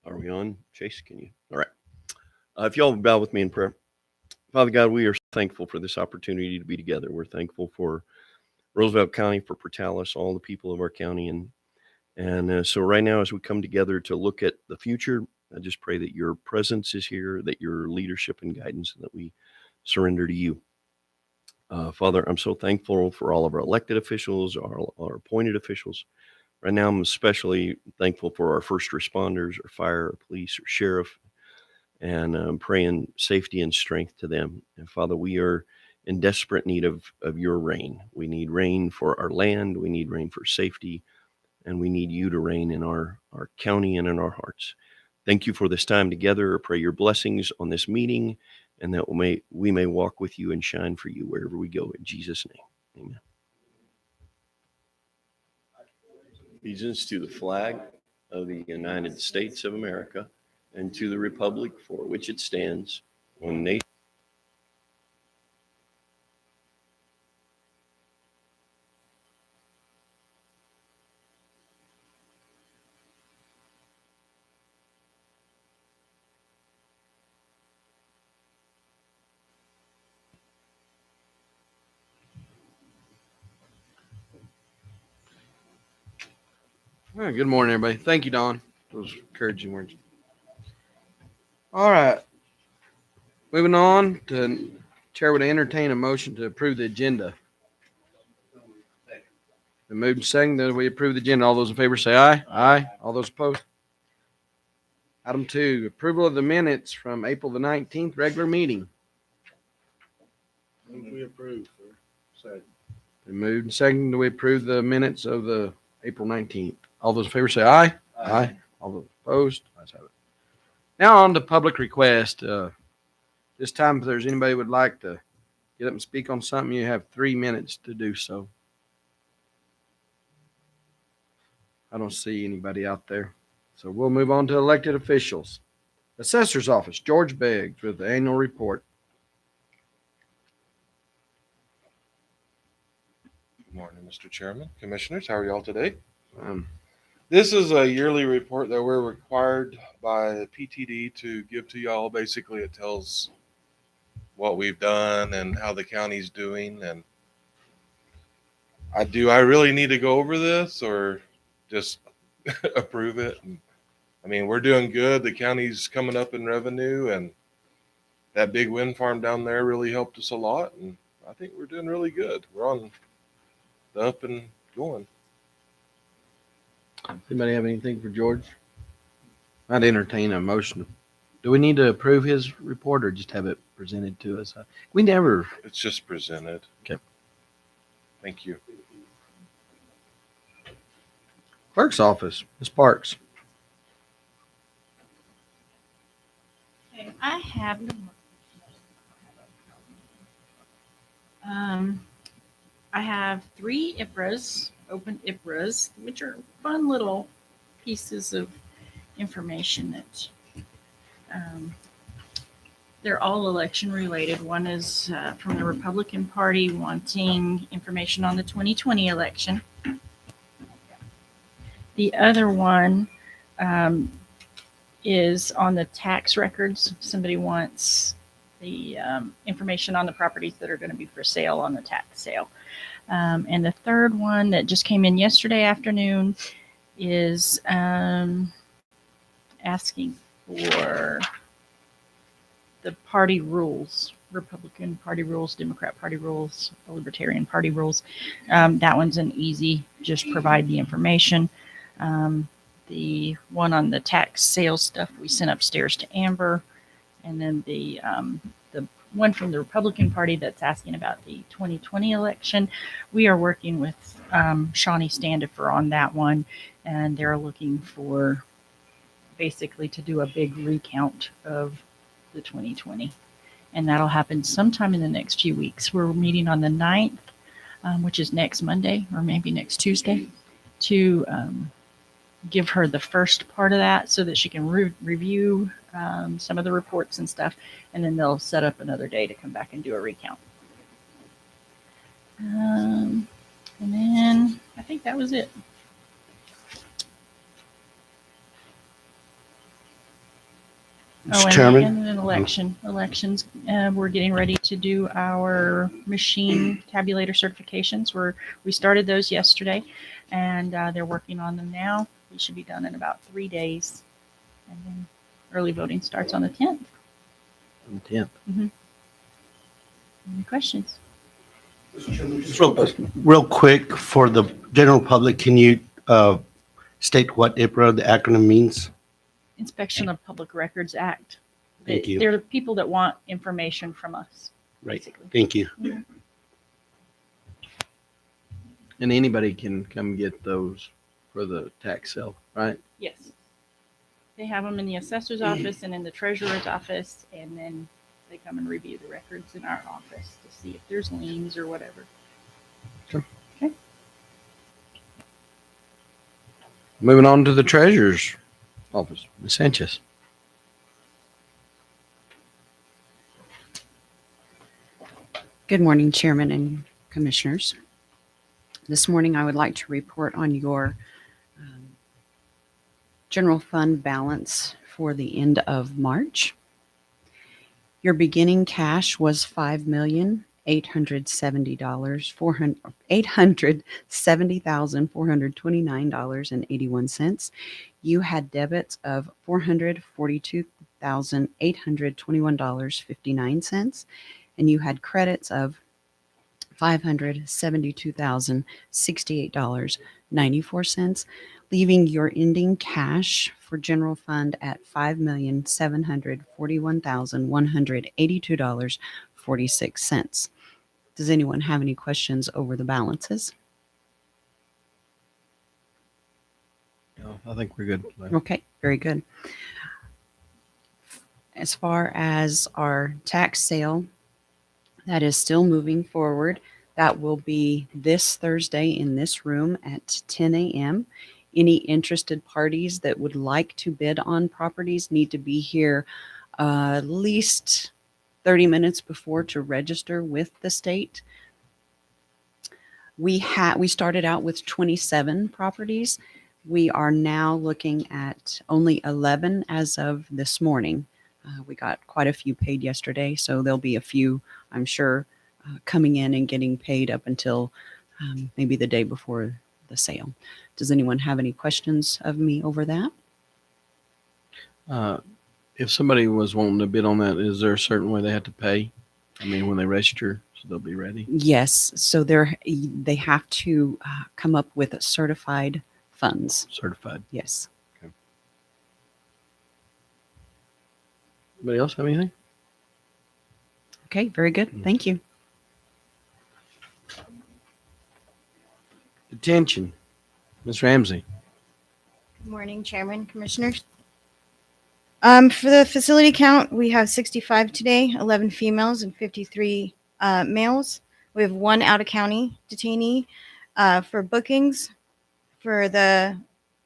Are we on, Chase? Can you? All right. If y'all bow with me in prayer. Father God, we are thankful for this opportunity to be together. We're thankful for Roosevelt County, for Portales, all the people of our county. And so right now, as we come together to look at the future, I just pray that your presence is here, that your leadership and guidance, and that we surrender to you. Father, I'm so thankful for all of our elected officials, our appointed officials. Right now, I'm especially thankful for our first responders, our fire, our police, our sheriff, and praying safety and strength to them. And Father, we are in desperate need of your rain. We need rain for our land, we need rain for safety, and we need you to reign in our county and in our hearts. Thank you for this time together. I pray your blessings on this meeting and that we may walk with you and shine for you wherever we go. In Jesus' name, amen. Allegiance to the flag of the United States of America and to the republic for which it stands, one nation. All right, good morning, everybody. Thank you, Don. Those encouraging words. All right. Moving on to Chair would entertain a motion to approve the agenda. The moved and seconded that we approve the agenda. All those in favor say aye. Aye. All those opposed. Item 2, approval of the minutes from April the 19th regular meeting. We approve, sir. Second. The moved and seconded that we approve the minutes of the April 19th. All those in favor say aye. Aye. All those opposed. Ayes have it. Now on to public request. This time, if there's anybody who would like to get up and speak on something, you have 3 minutes to do so. I don't see anybody out there. So we'll move on to elected officials. Assessor's Office, George Beggs with the annual report. Good morning, Mr. Chairman, Commissioners. How are y'all today? Um, This is a yearly report that we're required by PTD to give to y'all. Basically, it tells what we've done and how the county's doing. And I really need to go over this or just approve it? I mean, we're doing good. The county's coming up in revenue, and that big wind farm down there really helped us a lot. And I think we're doing really good. We're on the up and going. Anybody have anything for George? I'd entertain a motion. Do we need to approve his report or just have it presented to us? We never. It's just presented. Okay. Thank you. Clerk's Office, Ms. Parks. Okay, I have I have 3 IPRAs, open IPRAs, which are fun little pieces of information that they're all election related. One is from the Republican Party wanting information on the 2020 election. The other one is on the tax records. Somebody wants the information on the properties that are going to be for sale on the tax sale. And the third one that just came in yesterday afternoon is asking for the party rules, Republican Party rules, Democrat Party rules, Libertarian Party rules. That one's an easy, just provide the information. The one on the tax sales stuff we sent upstairs to Amber. And then the one from the Republican Party that's asking about the 2020 election. We are working with Shawnee Standifer on that one, and they're looking for basically to do a big recount of the 2020. And that'll happen sometime in the next few weeks. We're meeting on the 9th, which is next Monday or maybe next Tuesday, to give her the first part of that so that she can review some of the reports and stuff, and then they'll set up another day to come back and do a recount. And then I think that was it. Oh, and, Chairman? and an elections. We're getting ready to do our machine tabulator certifications. We started those yesterday, and they're working on them now. We should be done in about 3 days, and then early voting starts on the 10th. On the 10th. Any questions? Just real quick for the general public, can you state what IPRA, the acronym, means? Inspection of Public Records Act. Thank you. They're the people that want information from us. Right. Basically. Thank you. And anybody can come get those for the tax sale, right? Yes. They have them in the assessor's office and in the treasurer's office, and then they come and review the records in our office to see if there's liens or whatever. Moving on to the treasurer's office, Ms. Sanchez. Good morning, Chairman and Commissioners. This morning, I would like to report on your general fund balance for the end of March. Your beginning cash was $5,870,429.81. You had debits of $442,821.59, and you had credits of $572,068.94, leaving your ending cash for general fund at $5,741,182.46. Does anyone have any questions over the balances? No, I think we're good. Okay, very good. As far as our tax sale, that is still moving forward. That will be this Thursday in this room at 10 a.m. Any interested parties that would like to bid on properties need to be here at least 30 minutes before to register with the state. We started out with 27 properties. We are now looking at only 11 as of this morning. We got quite a few paid yesterday, so there'll be a few, I'm sure, coming in and getting paid up until maybe the day before the sale. Does anyone have any questions of me over that? If somebody was wanting to bid on that, is there a certain way they have to pay? I mean, when they register, so they'll be ready. Yes, so they have to come up with certified funds. Certified. Yes. Anybody else have anything? Okay, very good. Thank you. Detention. Ms. Ramsey. Good morning, Chairman, Commissioners. For the facility count, we have 65 today, 11 females and 53 males. We have one out-of-county detainee. For bookings, for the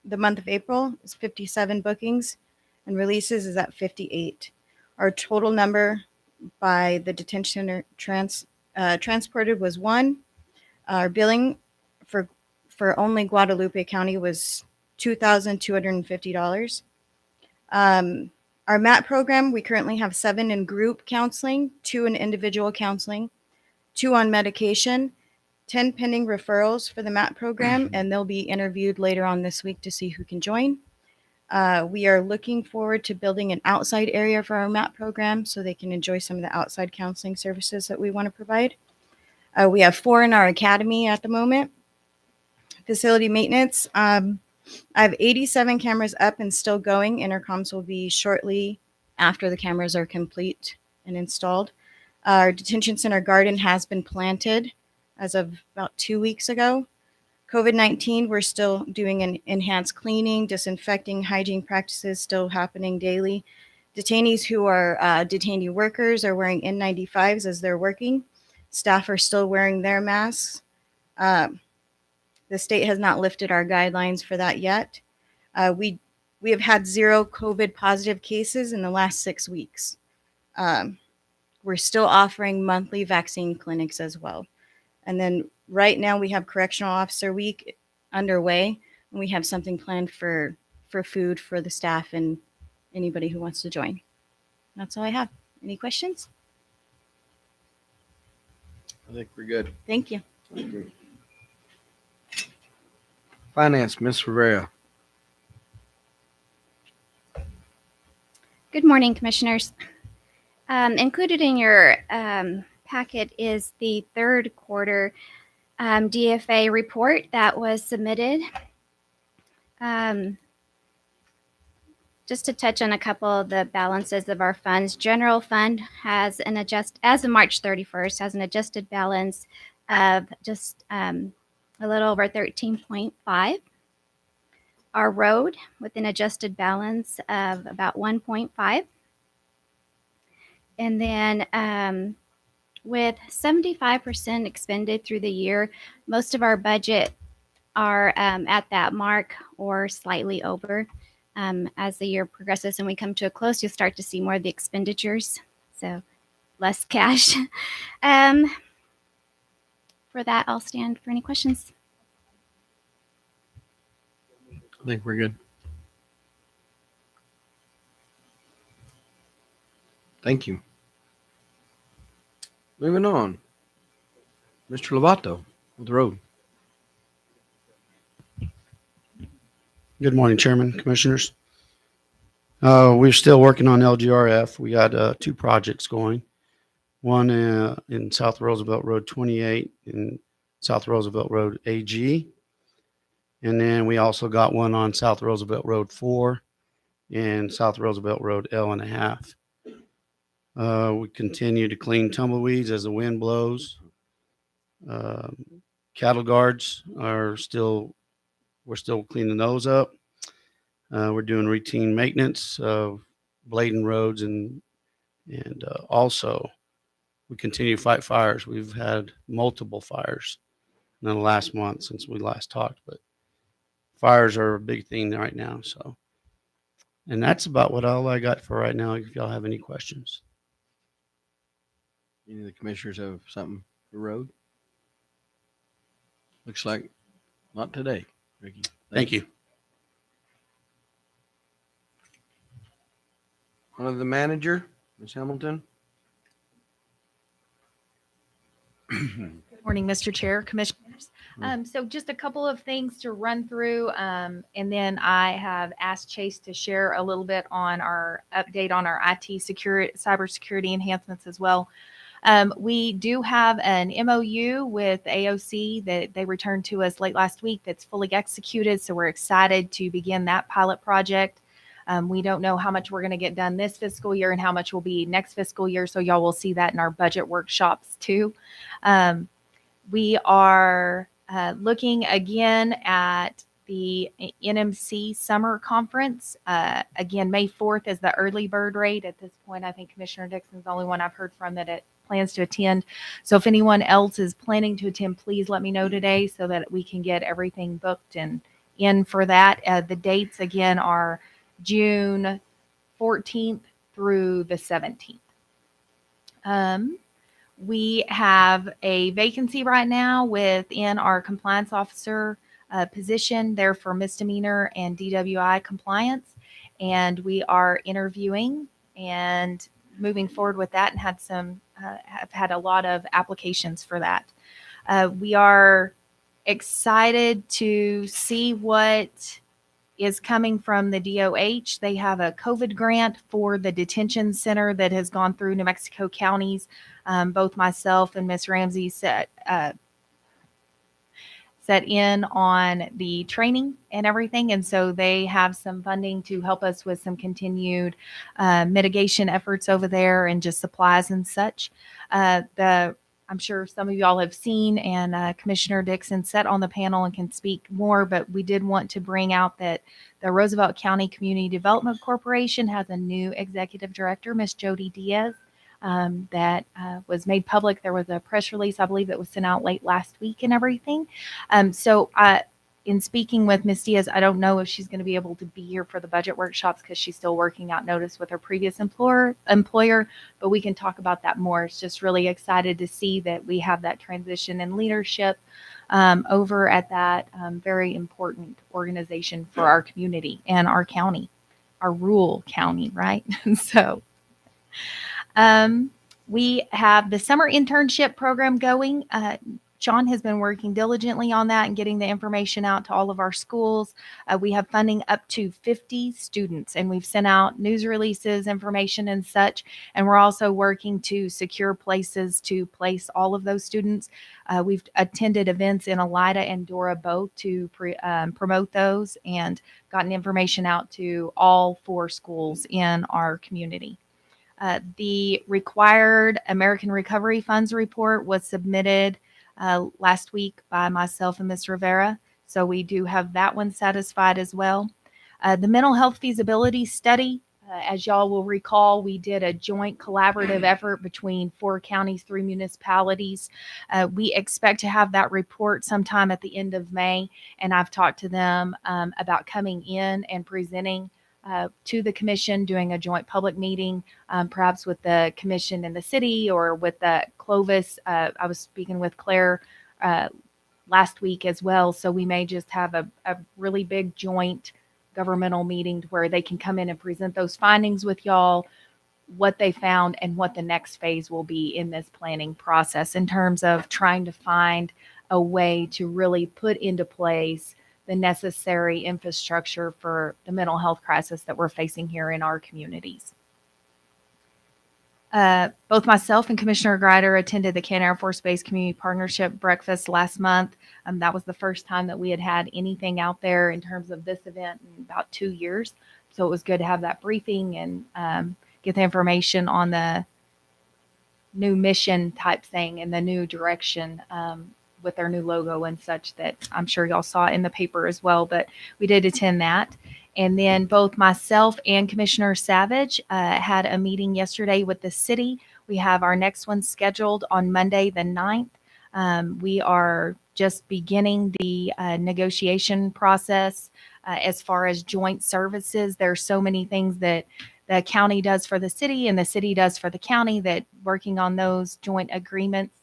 month of April, is 57 bookings, and releases is at 58. Our total number by the detention center transported was 1. Our billing for only Guadalupe County was $2,250. Our MAT program, we currently have 7 in group counseling, 2 in individual counseling, 2 on medication, 10 pending referrals for the MAT program, and they'll be interviewed later on this week to see who can join. We are looking forward to building an outside area for our MAT program so they can enjoy some of the outside counseling services that we want to provide. We have 4 in our academy at the moment. Facility maintenance. I have 87 cameras up and still going. Intercoms will be shortly after the cameras are complete and installed. Our detention center garden has been planted as of about 2 weeks ago. COVID-19, we're still doing an enhanced cleaning, disinfecting, hygiene practices still happening daily. Detainees who are detainee workers are wearing N95s as they're working. Staff are still wearing their masks. The state has not lifted our guidelines for that yet. We have had 0 COVID positive cases in the last 6 weeks. We're still offering monthly vaccine clinics as well. And then right now we have Correctional Officer Week underway, and we have something planned for food for the staff and anybody who wants to join. That's all I have. Any questions? I think we're good. Thank you. Finance, Ms. Rivera. Good morning, Commissioners. Included in your packet is the third quarter DFA report that was submitted. Just to touch on a couple of the balances of our funds, general fund has as of March 31st, has an adjusted balance of just a little over 13.5. Our road with an adjusted balance of about 1.5. And then with 75% expended through the year, most of our budget are at that mark or slightly over. As the year progresses and we come to a close, you'll start to see more of the expenditures, so less cash. For that, I'll stand for any questions. I think we're good. Thank you. Moving on. Mr. Lovato with the road. Good morning, Chairman, Commissioners. We're still working on LGRF. We got 2 projects going. One in South Roosevelt Road 28 and South Roosevelt Road AG. And then we also got one on South Roosevelt Road 4 and South Roosevelt Road L.5. We continue to clean tumbleweeds as the wind blows. Cattle guards we're still cleaning those up. We're doing routine maintenance of blading roads and also we continue to fight fires. We've had multiple fires in the last month since we last talked, but fires are a big thing right now. So, and that's about all I got for right now. If y'all have any questions. Any of the commissioners have something for road? Looks like not today, Ricky. Thank you. One of the manager, Ms. Hamilton. Good morning, Mr. Chair, Commissioners. So just a couple of things to run through, and then I have asked Chase to share a little bit on our update on our IT security, cybersecurity enhancements as well. We do have an MOU with AOC that they returned to us late last week that's fully executed, so we're excited to begin that pilot project. We don't know how much we're going to get done this fiscal year and how much will be next fiscal year, so y'all will see that in our budget workshops too. We are looking again at the NMC Summer Conference. Again, May 4th is the early bird rate. At this point, I think Commissioner Dixon's the only one I've heard from that it plans to attend. So if anyone else is planning to attend, please let me know today so that we can get everything booked and in for that. The dates again are June 14th through the 17th. We have a vacancy right now within our compliance officer position there for misdemeanor and DWI compliance. And we are interviewing and moving forward with that and have had a lot of applications for that. We are excited to see what is coming from the DOH. They have a COVID grant for the detention center that has gone through New Mexico counties. Both myself and Ms. Ramsey set in on the training and everything. And so they have some funding to help us with some continued mitigation efforts over there and just supplies and such. I'm sure some of y'all have seen, and Commissioner Dixon sat on the panel and can speak more, but we did want to bring out that the Roosevelt County Community Development Corporation has a new executive director, Ms. Jody Diaz, that was made public. There was a press release, I believe, that was sent out late last week and everything. So in speaking with Ms. Diaz, I don't know if she's going to be able to be here for the budget workshops because she's still working out notice with her previous employer, but we can talk about that more. It's just really excited to see that we have that transition in leadership over at that very important organization for our community and our county, our rural county, right? So We have the summer internship program going. John has been working diligently on that and getting the information out to all of our schools. We have funding up to 50 students, and we've sent out news releases, information, and such. And we're also working to secure places to place all of those students. We've attended events in Elida and Dora both to promote those and gotten information out to all 4 schools in our community. The required American Recovery Funds report was submitted last week by myself and Ms. Rivera. So we do have that one satisfied as well. The mental health feasibility study, as y'all will recall, we did a joint collaborative effort between 4 counties, 3 municipalities. We expect to have that report sometime at the end of May, and I've talked to them about coming in and presenting to the commission, doing a joint public meeting, perhaps with the commission in the city or with the Clovis. I was speaking with Claire last week as well, so we may just have a really big joint governmental meeting to where they can come in and present those findings with y'all, what they found, and what the next phase will be in this planning process in terms of trying to find a way to really put into place the necessary infrastructure for the mental health crisis that we're facing here in our communities. Both myself and Commissioner Greider attended the Canton Air Force Base Community Partnership Breakfast last month. That was the first time that we had had anything out there in terms of this event in about 2 years. So it was good to have that briefing and get the information on the new mission type thing and the new direction with their new logo and such that I'm sure y'all saw in the paper as well, but we did attend that. And then both myself and Commissioner Savage had a meeting yesterday with the city. We have our next one scheduled on Monday, the 9th. We are just beginning the negotiation process as far as joint services. There's so many things that the county does for the city and the city does for the county that working on those joint agreements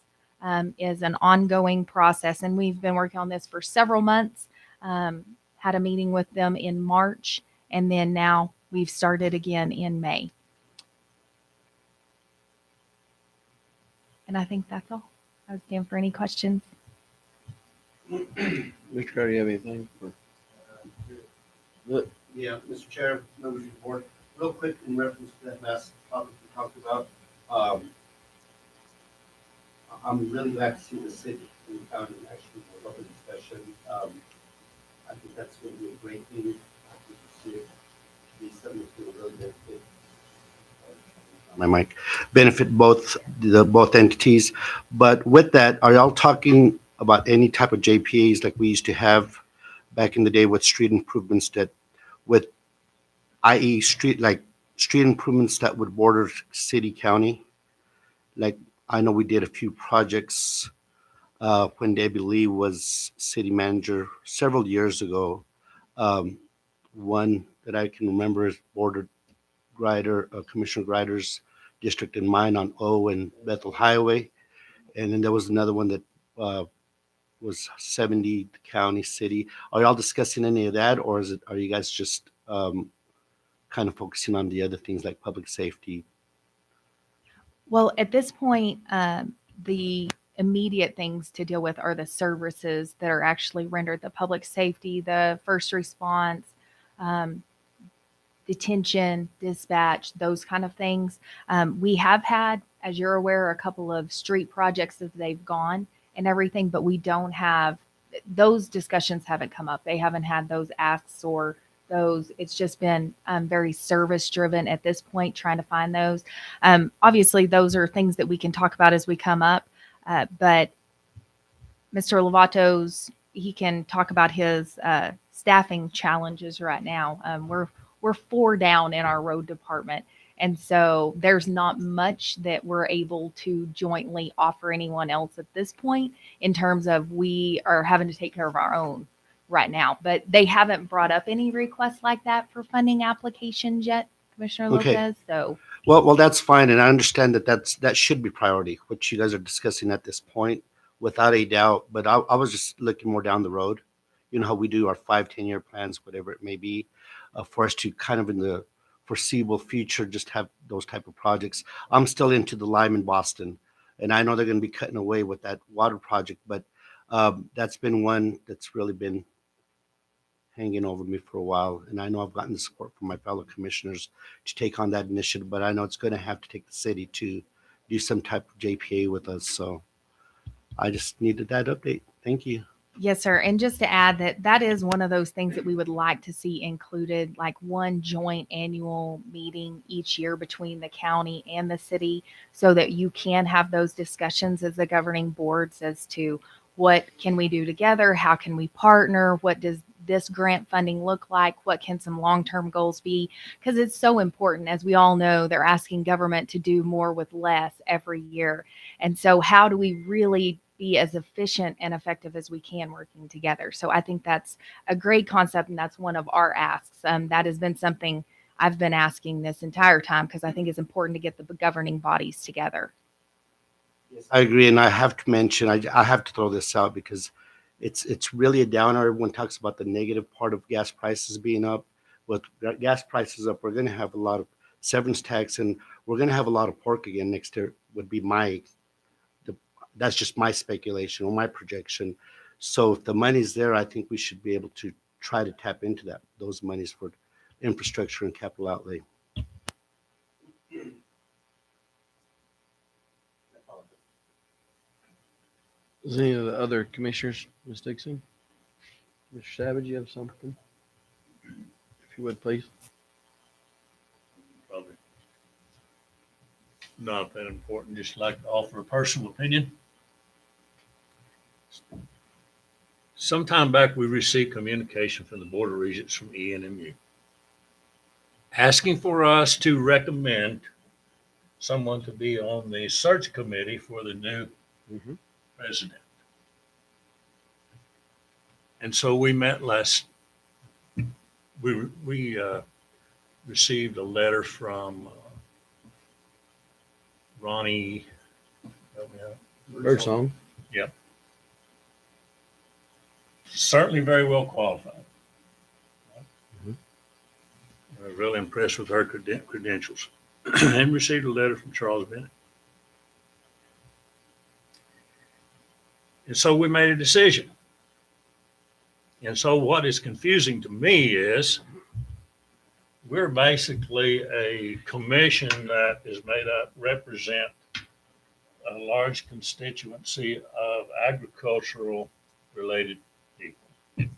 is an ongoing process. And we've been working on this for several months. Had a meeting with them in March, and then now we've started again in May. And I think that's all. I was stand for any questions. Mr. Carter, you have anything? Yeah, Mr. Chair, members of the board, real quick in reference to that last topic we talked about. I'm really glad to see the city and the county actually was up in discussion. I think that's going to be a great thing. I think you see it be something that's going to really benefit. My mic benefit both entities. But with that, are y'all talking about any type of JPAs like we used to have back in the day with street improvements that with i.e. street improvements that would border city county? Like I know we did a few projects when Debbie Lee was city manager several years ago. One that I can remember is bordered Commissioner Greider's district and mine on O and Bethel Highway. And then there was another one that was 70 county city. Are y'all discussing any of that, or are you guys just kind of focusing on the other things like public safety? Well, at this point, the immediate things to deal with are the services that are actually rendered, the public safety, the first response, detention, dispatch, those kind of things. We have had, as you're aware, a couple of street projects that they've gone and everything, but we don't have, those discussions haven't come up. They haven't had those asks or those. It's just been very service driven at this point, trying to find those. Obviously, those are things that we can talk about as we come up. But Mr. Lovato's, he can talk about his staffing challenges right now. We're 4 down in our road department. And so there's not much that we're able to jointly offer anyone else at this point in terms of we are having to take care of our own right now. But they haven't brought up any requests like that for funding applications yet, Commissioner Lopez. So well, that's fine, and I understand that should be priority, what you guys are discussing at this point, without a doubt. But I was just looking more down the road. You know how we do our 5-10 year plans, whatever it may be, for us to kind of in the foreseeable future just have those type of projects. I'm still into the lime in Boston, and I know they're going to be cutting away with that water project, but that's been one that's really been hanging over me for a while. And I know I've gotten the support from my fellow commissioners to take on that initiative, but I know it's going to have to take the city to do some type of JPA with us. So I just needed that update. Thank you. Yes, sir. And just to add that that is one of those things that we would like to see included, like one joint annual meeting each year between the county and the city, so that you can have those discussions as the governing boards as to what can we do together? How can we partner? What does this grant funding look like? What can some long-term goals be? Because it's so important. As we all know, they're asking government to do more with less every year. And so how do we really be as efficient and effective as we can working together? So I think that's a great concept, and that's one of our asks. That has been something I've been asking this entire time, because I think it's important to get the governing bodies together. I agree, and I have to mention, I have to throw this out because it's really a downer. Everyone talks about the negative part of gas prices being up. With gas prices up, we're going to have a lot of severance tax, and we're going to have a lot of pork again next year. Would be that's just my speculation or my projection. So if the money's there, I think we should be able to try to tap into those monies for infrastructure and capital outlay. Does any of the other commissioners, Ms. Dixon? Mr. Savage, you have something? If you would, please. Probably not that important. Just like to offer a personal opinion. Sometime back, we received communication from the Board of Regents from ENMU asking for us to recommend someone to be on the search committee for the new president. And so we met we received a letter from Ronnie Birdsong. Yep. Certainly very well qualified. I'm really impressed with her credentials. And received a letter from Charles Bennett. And so we made a decision. And so what is confusing to me is we're basically a commission that is made up, represent a large constituency of agricultural related people.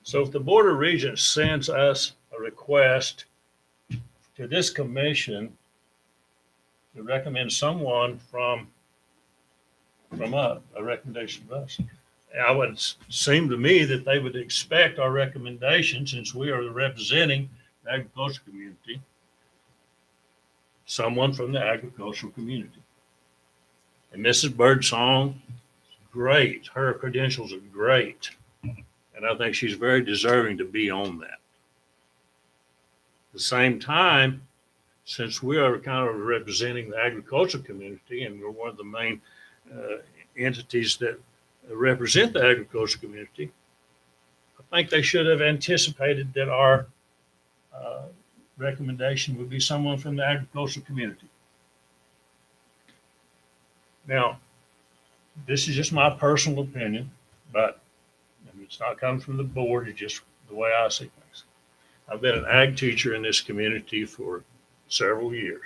So if the Board of Regents sends us a request to this commission to recommend someone from us, a recommendation of us, it would seem to me that they would expect our recommendation, since we are representing the agricultural community, someone from the agricultural community. And Mrs. Birdsong, great. Her credentials are great. And I think she's very deserving to be on that. At the same time, since we are kind of representing the agricultural community, and we're one of the main entities that represent the agricultural community, I think they should have anticipated that our recommendation would be someone from the agricultural community. Now, this is just my personal opinion, but it's not coming from the board. It's just the way I see things. I've been an ag teacher in this community for several years.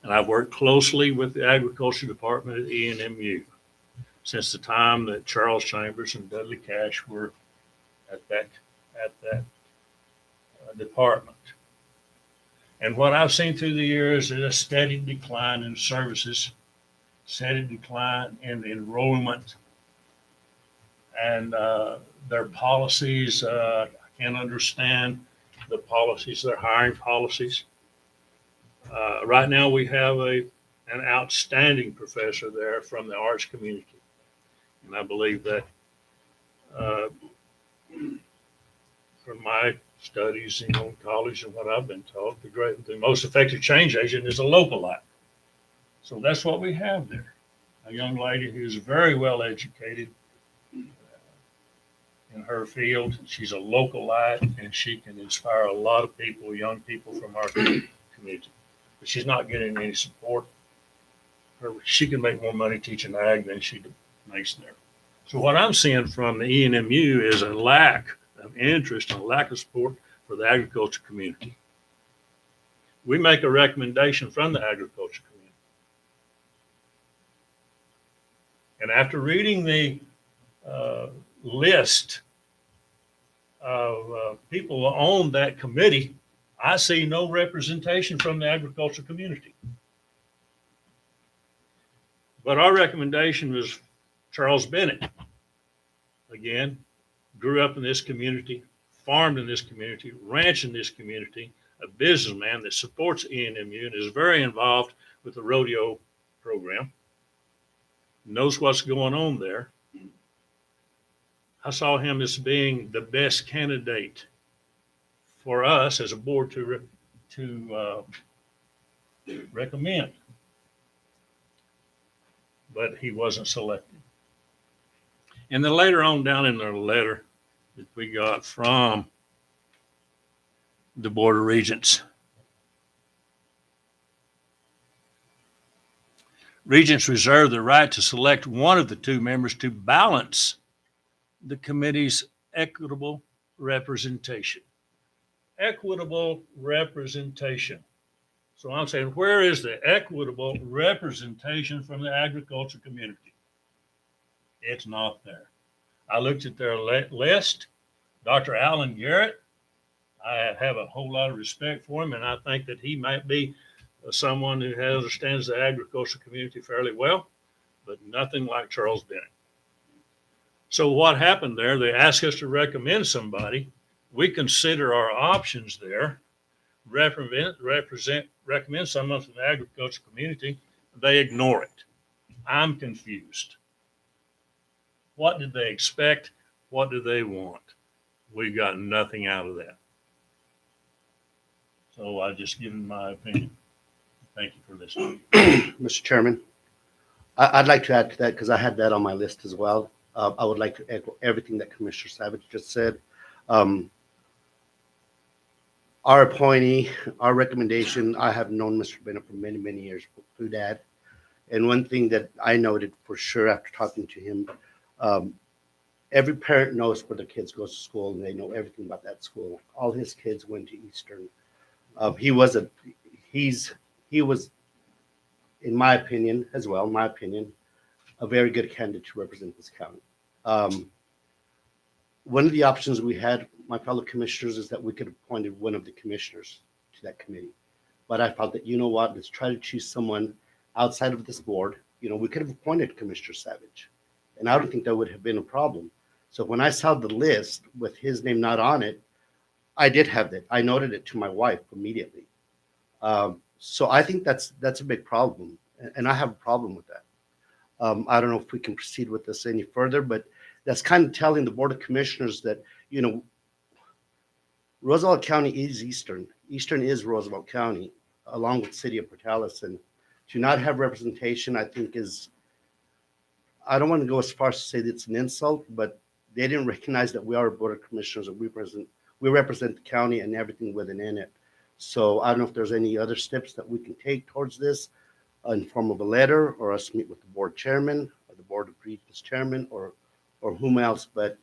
And I've worked closely with the agriculture department at ENMU since the time that Charles Chambers and Dudley Cash were at that department. And what I've seen through the years is a steady decline in services, steady decline in enrollment, and their policies. I can't understand the policies, their hiring policies. Right now, we have an outstanding professor there from the arts community. And I believe that from my studies in college and what I've been taught, the most effective change agent is a localite. So that's what we have there. A young lady who's very well educated in her field. She's a localite, and she can inspire a lot of people, young people from our community. But she's not getting any support. She can make more money teaching ag than she makes there. So what I'm seeing from the ENMU is a lack of interest and a lack of support for the agriculture community. We make a recommendation from the agriculture community. And after reading the list of people on that committee, I see no representation from the agriculture community. But our recommendation was Charles Bennett. Again, grew up in this community, farmed in this community, ranched in this community, a businessman that supports ENMU and is very involved with the rodeo program, knows what's going on there. I saw him as being the best candidate for us as a board to recommend. But he wasn't selected. And then later on down in the letter that we got from the Board of Regents, Regents reserve the right to select one of the two members to balance the committee's equitable representation. Equitable representation. So I'm saying, where is the equitable representation from the agriculture community? It's not there. I looked at their list. Dr. Alan Garrett, I have a whole lot of respect for him, and I think that he might be someone who understands the agriculture community fairly well, but nothing like Charles Bennett. So what happened there, they asked us to recommend somebody. We consider our options there, recommend someone from the agriculture community. They ignore it. I'm confused. What did they expect? What do they want? We got nothing out of that. So I just given my opinion. Thank you for listening. Mr. Chairman, I'd like to add to that because I had that on my list as well. I would like to echo everything that Commissioner Savage just said. Our appointee, our recommendation, I have known Mr. Bennett for many, many years through Dad. And one thing that I noted for sure after talking to him, every parent knows where their kids go to school and they know everything about that school. All his kids went to Eastern. He was, in my opinion, as well, a very good candidate to represent this county. One of the options we had, my fellow commissioners, is that we could have appointed one of the commissioners to that committee. But I felt that, you know what, let's try to choose someone outside of this board. You know, we could have appointed Commissioner Savage, and I don't think that would have been a problem. So when I saw the list with his name not on it, I did have that. I noted it to my wife immediately. So I think that's a big problem, and I have a problem with that. I don't know if we can proceed with this any further, but that's kind of telling the Board of Commissioners that, you know, Roosevelt County is Eastern. Eastern is Roosevelt County, along with City of Portales. And to not have representation, I think is, I don't want to go as far as to say that it's an insult, but they didn't recognize that we are a Board of Commissioners, that we represent the county and everything within it. So I don't know if there's any other steps that we can take towards this in form of a letter, or us meet with the board chairman or the Board of Regents chairman or whom else. But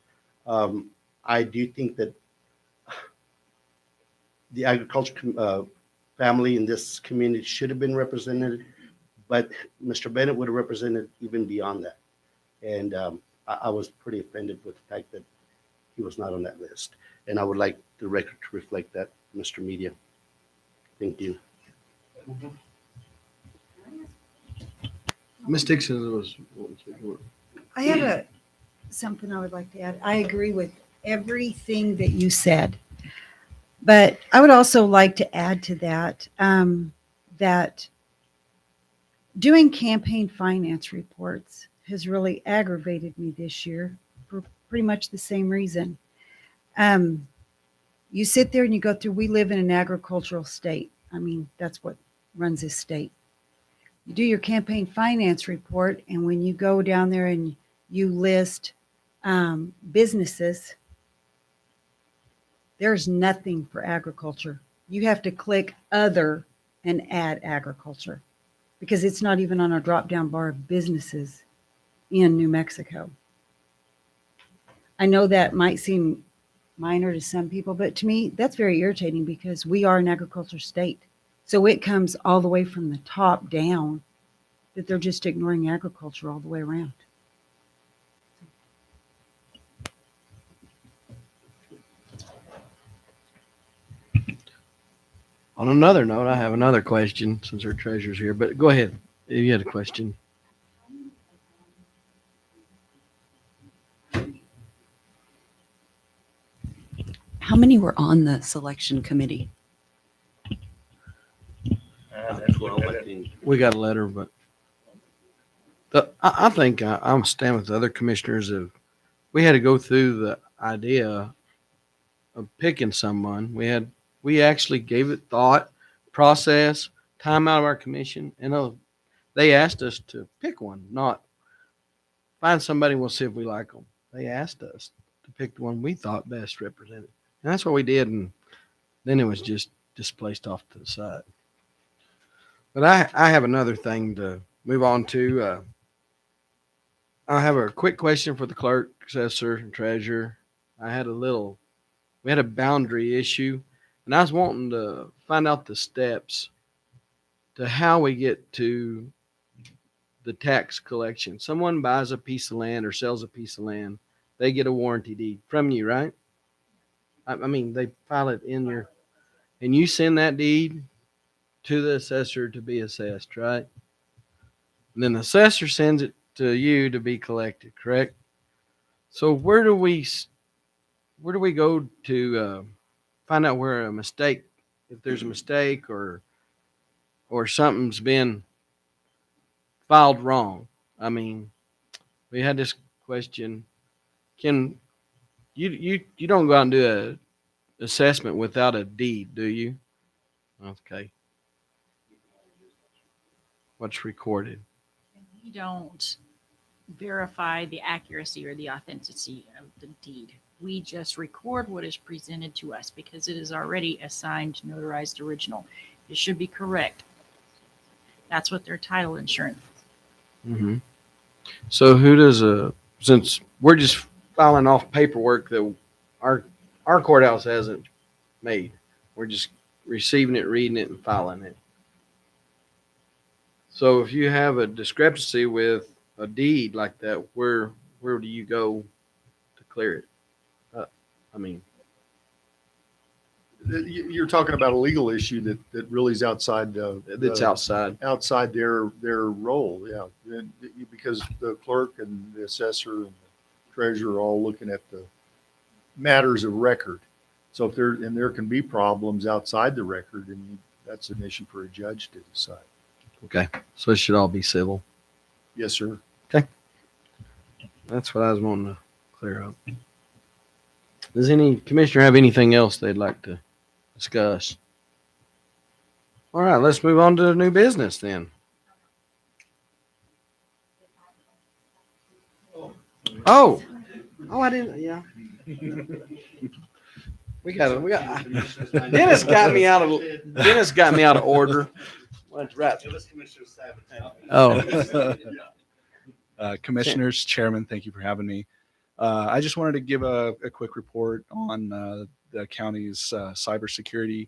I do think that the agriculture family in this community should have been represented, but Mr. Bennett would have represented even beyond that. And I was pretty offended with the fact that he was not on that list. And I would like the record to reflect that, Mr. Media. Thank you. Ms. Dixon was. I have something I would like to add. I agree with everything that you said, but I would also like to add to that that doing campaign finance reports has really aggravated me this year for pretty much the same reason. You sit there and you go through, we live in an agricultural state. I mean, that's what runs this state. You do your campaign finance report, and when you go down there and you list businesses There's nothing for agriculture. You have to click other and add agriculture because it's not even on our drop down bar of businesses in New Mexico. I know that might seem minor to some people, but to me, that's very irritating because we are an agriculture state. So it comes all the way from the top down that they're just ignoring agriculture all the way around. On another note, I have another question since our treasurer's here, but go ahead. If you had a question. How many were on the selection committee? That's what I think. We got a letter, but I think I'm standing with the other commissioners of, we had to go through the idea of picking someone. We actually gave it thought, process, time out of our commission, and they asked us to pick one, not find somebody and we'll see if we like them. They asked us to pick the one we thought best represented. And that's what we did, and then it was just displaced off to the side. But I have another thing to move on to. I have a quick question for the clerk, assessor, and treasurer. We had a boundary issue, and I was wanting to find out the steps to how we get to the tax collection. Someone buys a piece of land or sells a piece of land, they get a warranty deed from you, right? I mean, they file it in your, and you send that deed to the assessor to be assessed, right? And then the assessor sends it to you to be collected, correct? So where do we go to find out where a mistake, if there's a mistake or something's been filed wrong? I mean, we had this question. Can you don't go out and do a assessment without a deed, do you? Okay. What's recorded? We don't verify the accuracy or the authenticity of the deed. We just record what is presented to us because it is already a signed, notarized original. It should be correct. That's what their title insurance is. Mm-hmm. So who does since we're just filing off paperwork that our courthouse hasn't made, we're just receiving it, reading it, and filing it. So if you have a discrepancy with a deed like that, where do you go to clear it? I mean, You're talking about a legal issue that really is outside it's outside. outside their role, yeah. Because the clerk and the assessor and the treasurer are all looking at the matters of record. So if there can be problems outside the record, and that's an issue for a judge to decide. Okay, so it should all be civil. Yes, sir. That's what I was wanting to clear up. Does any commissioner have anything else they'd like to discuss? All right, let's move on to the new business then. Oh, I didn't. Yeah. We got. Dennis got me out of order. What's right? Oh. Commissioners, Chairman, thank you for having me. I just wanted to give a quick report on the county's cybersecurity.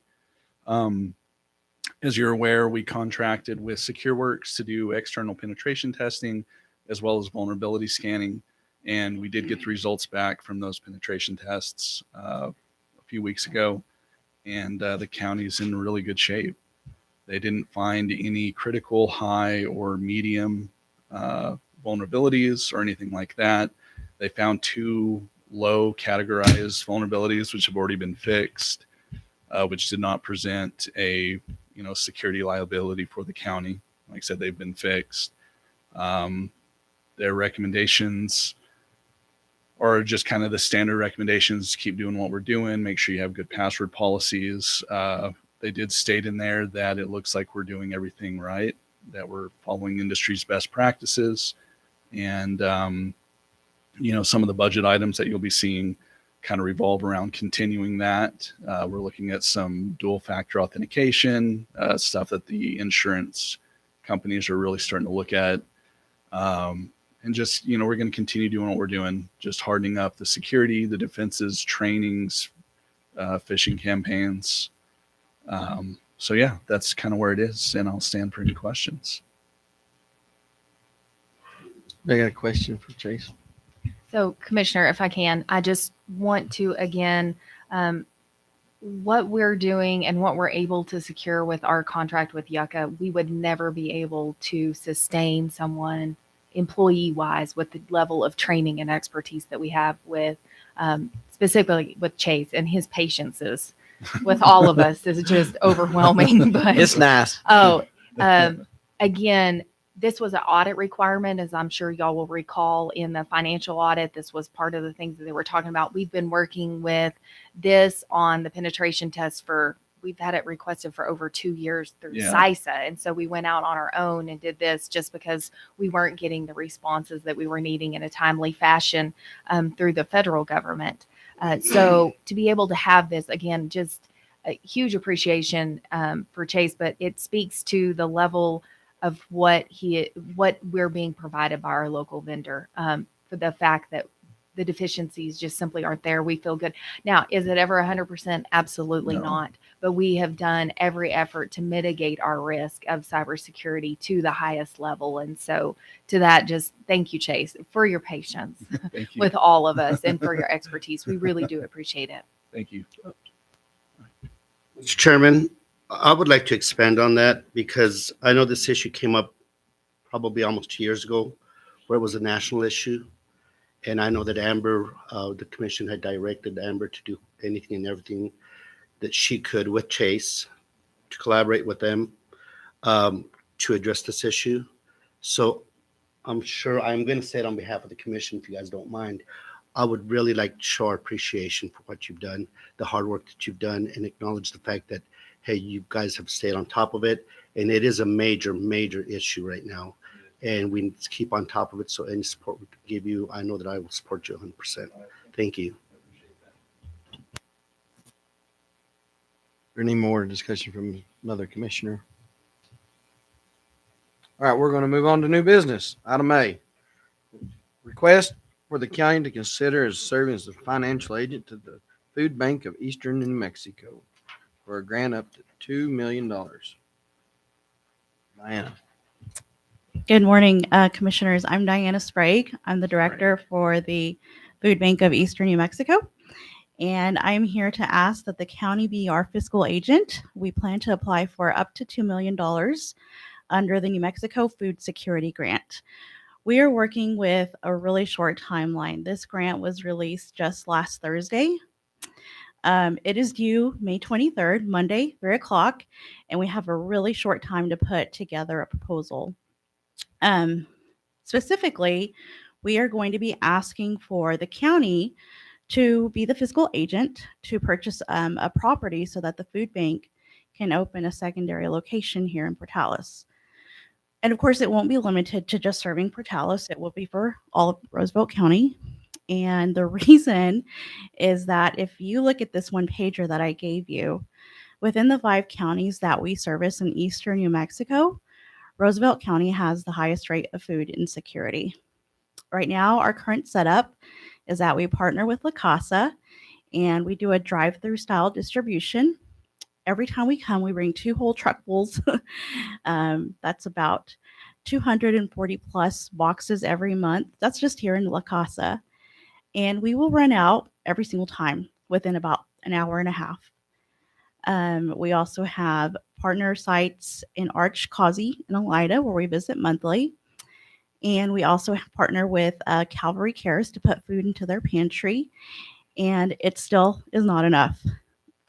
As you're aware, we contracted with SecureWorks to do external penetration testing as well as vulnerability scanning. And we did get the results back from those penetration tests a few weeks ago. And the county's in really good shape. They didn't find any critical, high, or medium vulnerabilities or anything like that. They found 2 low categorized vulnerabilities which have already been fixed, which did not present a security liability for the county. Like I said, they've been fixed. Their recommendations are just kind of the standard recommendations. Keep doing what we're doing. Make sure you have good password policies. They did state in there that it looks like we're doing everything right, that we're following industry's best practices. And, some of the budget items that you'll be seeing kind of revolve around continuing that. We're looking at some dual factor authentication, stuff that the insurance companies are really starting to look at. And just, we're going to continue doing what we're doing, just hardening up the security, the defenses, trainings, phishing campaigns. So yeah, that's kind of where it is. And I'll stand for any questions. I got a question for Chase. So, Commissioner, if I can, I just want to again, what we're doing and what we're able to secure with our contract with Yucca, we would never be able to sustain someone employee-wise with the level of training and expertise that we have with, specifically with Chase, and his patience is with all of us is just overwhelming. But It's nice. Again, this was an audit requirement, as I'm sure y'all will recall in the financial audit. This was part of the things that they were talking about. We've been working with this on the penetration test we've had it requested for over 2 years through CISA. And so we went out on our own and did this just because we weren't getting the responses that we were needing in a timely fashion through the federal government. So to be able to have this, again, just a huge appreciation for Chase, but it speaks to the level of what we're being provided by our local vendor, for the fact that the deficiencies just simply aren't there. We feel good. Now, is it ever 100%? Absolutely not. But we have done every effort to mitigate our risk of cybersecurity to the highest level. And so to that, just thank you, Chase, for your patience Thank you. with all of us and for your expertise. We really do appreciate it. Thank you. Mr. Chairman, I would like to expand on that because I know this issue came up probably almost 2 years ago where it was a national issue. And I know that Amber, the commission had directed Amber to do anything and everything that she could with Chase to collaborate with them to address this issue. So I'm sure I'm going to say it on behalf of the commission, if you guys don't mind. I would really like to show our appreciation for what you've done, the hard work that you've done, and acknowledge the fact that, hey, you guys have stayed on top of it. And it is a major, major issue right now. And we need to keep on top of it. So any support we can give you, I know that I will support you 100%. Thank you. Any more discussion from another commissioner? All right, we're going to move on to new business. Item A, request for the county to consider as serving as the financial agent to the Food Bank of Eastern New Mexico for a grant up to $2 million. Diana. Good morning, Commissioners. I'm Diana Sprague. I'm the director for the Food Bank of Eastern New Mexico. And I'm here to ask that the county be our fiscal agent. We plan to apply for up to $2 million under the New Mexico Food Security Grant. We are working with a really short timeline. This grant was released just last Thursday. It is due May 23rd, Monday, 3 o'clock, and we have a really short time to put together a proposal. Specifically, we are going to be asking for the county to be the fiscal agent to purchase a property so that the food bank can open a secondary location here in Portales. And of course, it won't be limited to just serving Portales. It will be for all of Roosevelt County. And the reason is that if you look at this one pager that I gave you, within the 5 counties that we service in Eastern New Mexico, Roosevelt County has the highest rate of food insecurity. Right now, our current setup is that we partner with La Casa and we do a drive-through style distribution. Every time we come, we bring 2 whole truckfuls. That's about 240 plus boxes every month. That's just here in La Casa. And we will run out every single time within about an hour and a half. We also have partner sites in Arch, Causey, and Elida where we visit monthly. And we also partner with Calvary Cares to put food into their pantry. And it still is not enough.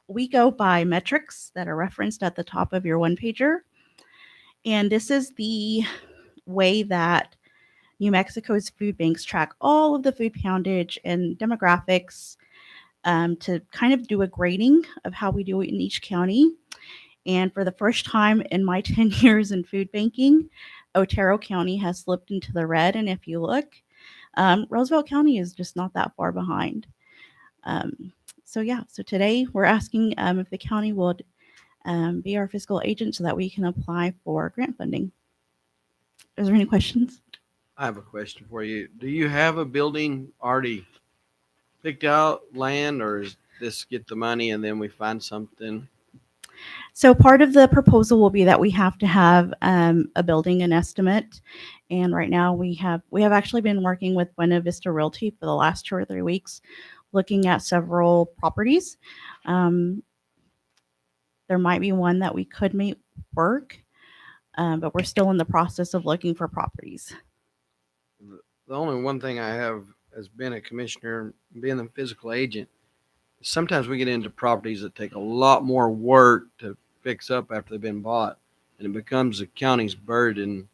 We go by metrics that are referenced at the top of your one-pager. And this is the way that New Mexico's food banks track all of the food poundage and demographics to kind of do a grading of how we do it in each county. And for the first time in my 10 years in food banking, Otero County has slipped into the red. And if you look, Roosevelt County is just not that far behind. So yeah, so today we're asking if the county would be our fiscal agent so that we can apply for grant funding. Is there any questions? I have a question for you. Do you have a building already picked out, land, or is this get the money and then we find something? So part of the proposal will be that we have to have a building and estimate. And right now we have actually been working with Buena Vista Realty for the last 2 or 3 weeks, looking at several properties. There might be one that we could make work, but we're still in the process of looking for properties. The only one thing I have as being a commissioner, being a physical agent, sometimes we get into properties that take a lot more work to fix up after they've been bought, and it becomes the county's burden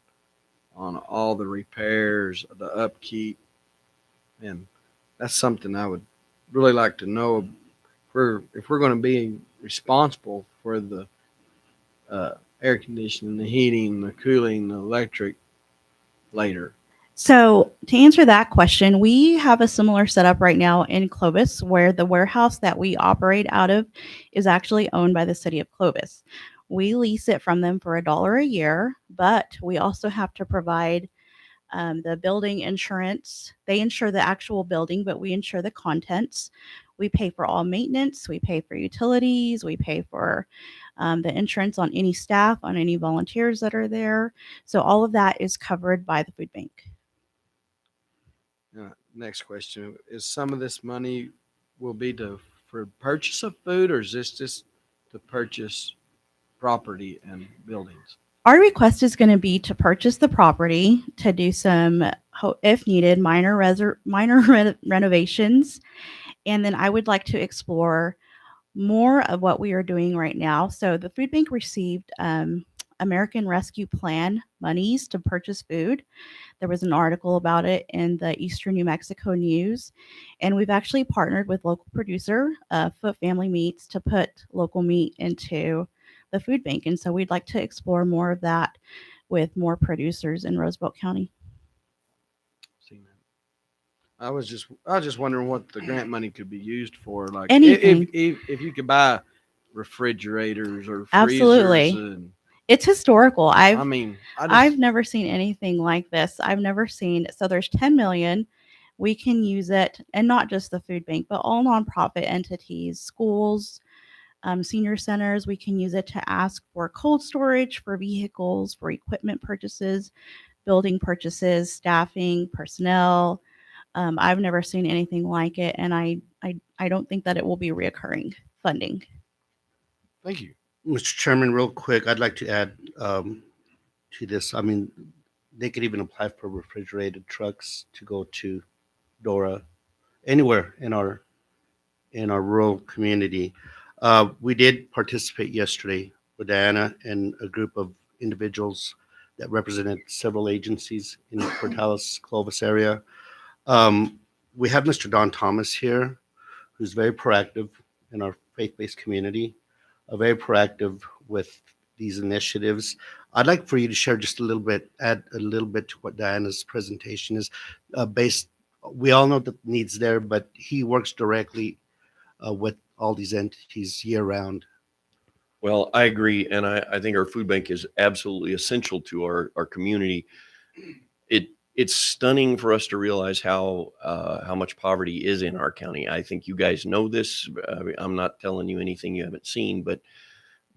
on all the repairs, the upkeep, and that's something I would really like to know. If we're going to be responsible for the air conditioning, the heating, the cooling, the electric later. So to answer that question, we have a similar setup right now in Clovis where the warehouse that we operate out of is actually owned by the city of Clovis. We lease it from them for $1 a year, but we also have to provide the building insurance. They insure the actual building, but we insure the contents. We pay for all maintenance. We pay for utilities. We pay for the insurance on any staff, on any volunteers that are there. So all of that is covered by the food bank. Next question. Is some of this money will be for purchase of food, or is this just to purchase property and buildings? Our request is going to be to purchase the property, to do some, if needed, minor renovations. And then I would like to explore more of what we are doing right now. So the food bank received American Rescue Plan monies to purchase food. There was an article about it in the Eastern New Mexico News. And we've actually partnered with local producer, Foot Family Meats, to put local meat into the food bank. And so we'd like to explore more of that with more producers in Roosevelt County. I was just wondering what the grant money could be used for. Like Anything. if you could buy refrigerators or freezers. Absolutely. And, It's historical. I've never seen anything like this. I've never seen. So there's 10 million. We can use it, and not just the food bank, but all nonprofit entities, schools, senior centers. We can use it to ask for cold storage, for vehicles, for equipment purchases, building purchases, staffing, personnel. I've never seen anything like it, and I don't think that it will be reoccurring funding. Thank you. Mr. Chairman, real quick, I'd like to add to this. I mean, they could even apply for refrigerated trucks to go to Dora, anywhere in our rural community. We did participate yesterday with Diana and a group of individuals that represented several agencies in the Portales Clovis area. We have Mr. Don Thomas here, who's very proactive in our faith-based community, very proactive with these initiatives. I'd like for you to share just a little bit, add a little bit to what Diana's presentation is based. We all know the needs there, but he works directly with all these entities year round. Well, I agree. And I think our food bank is absolutely essential to our community. It's stunning for us to realize how much poverty is in our county. I think you guys know this. I'm not telling you anything you haven't seen, but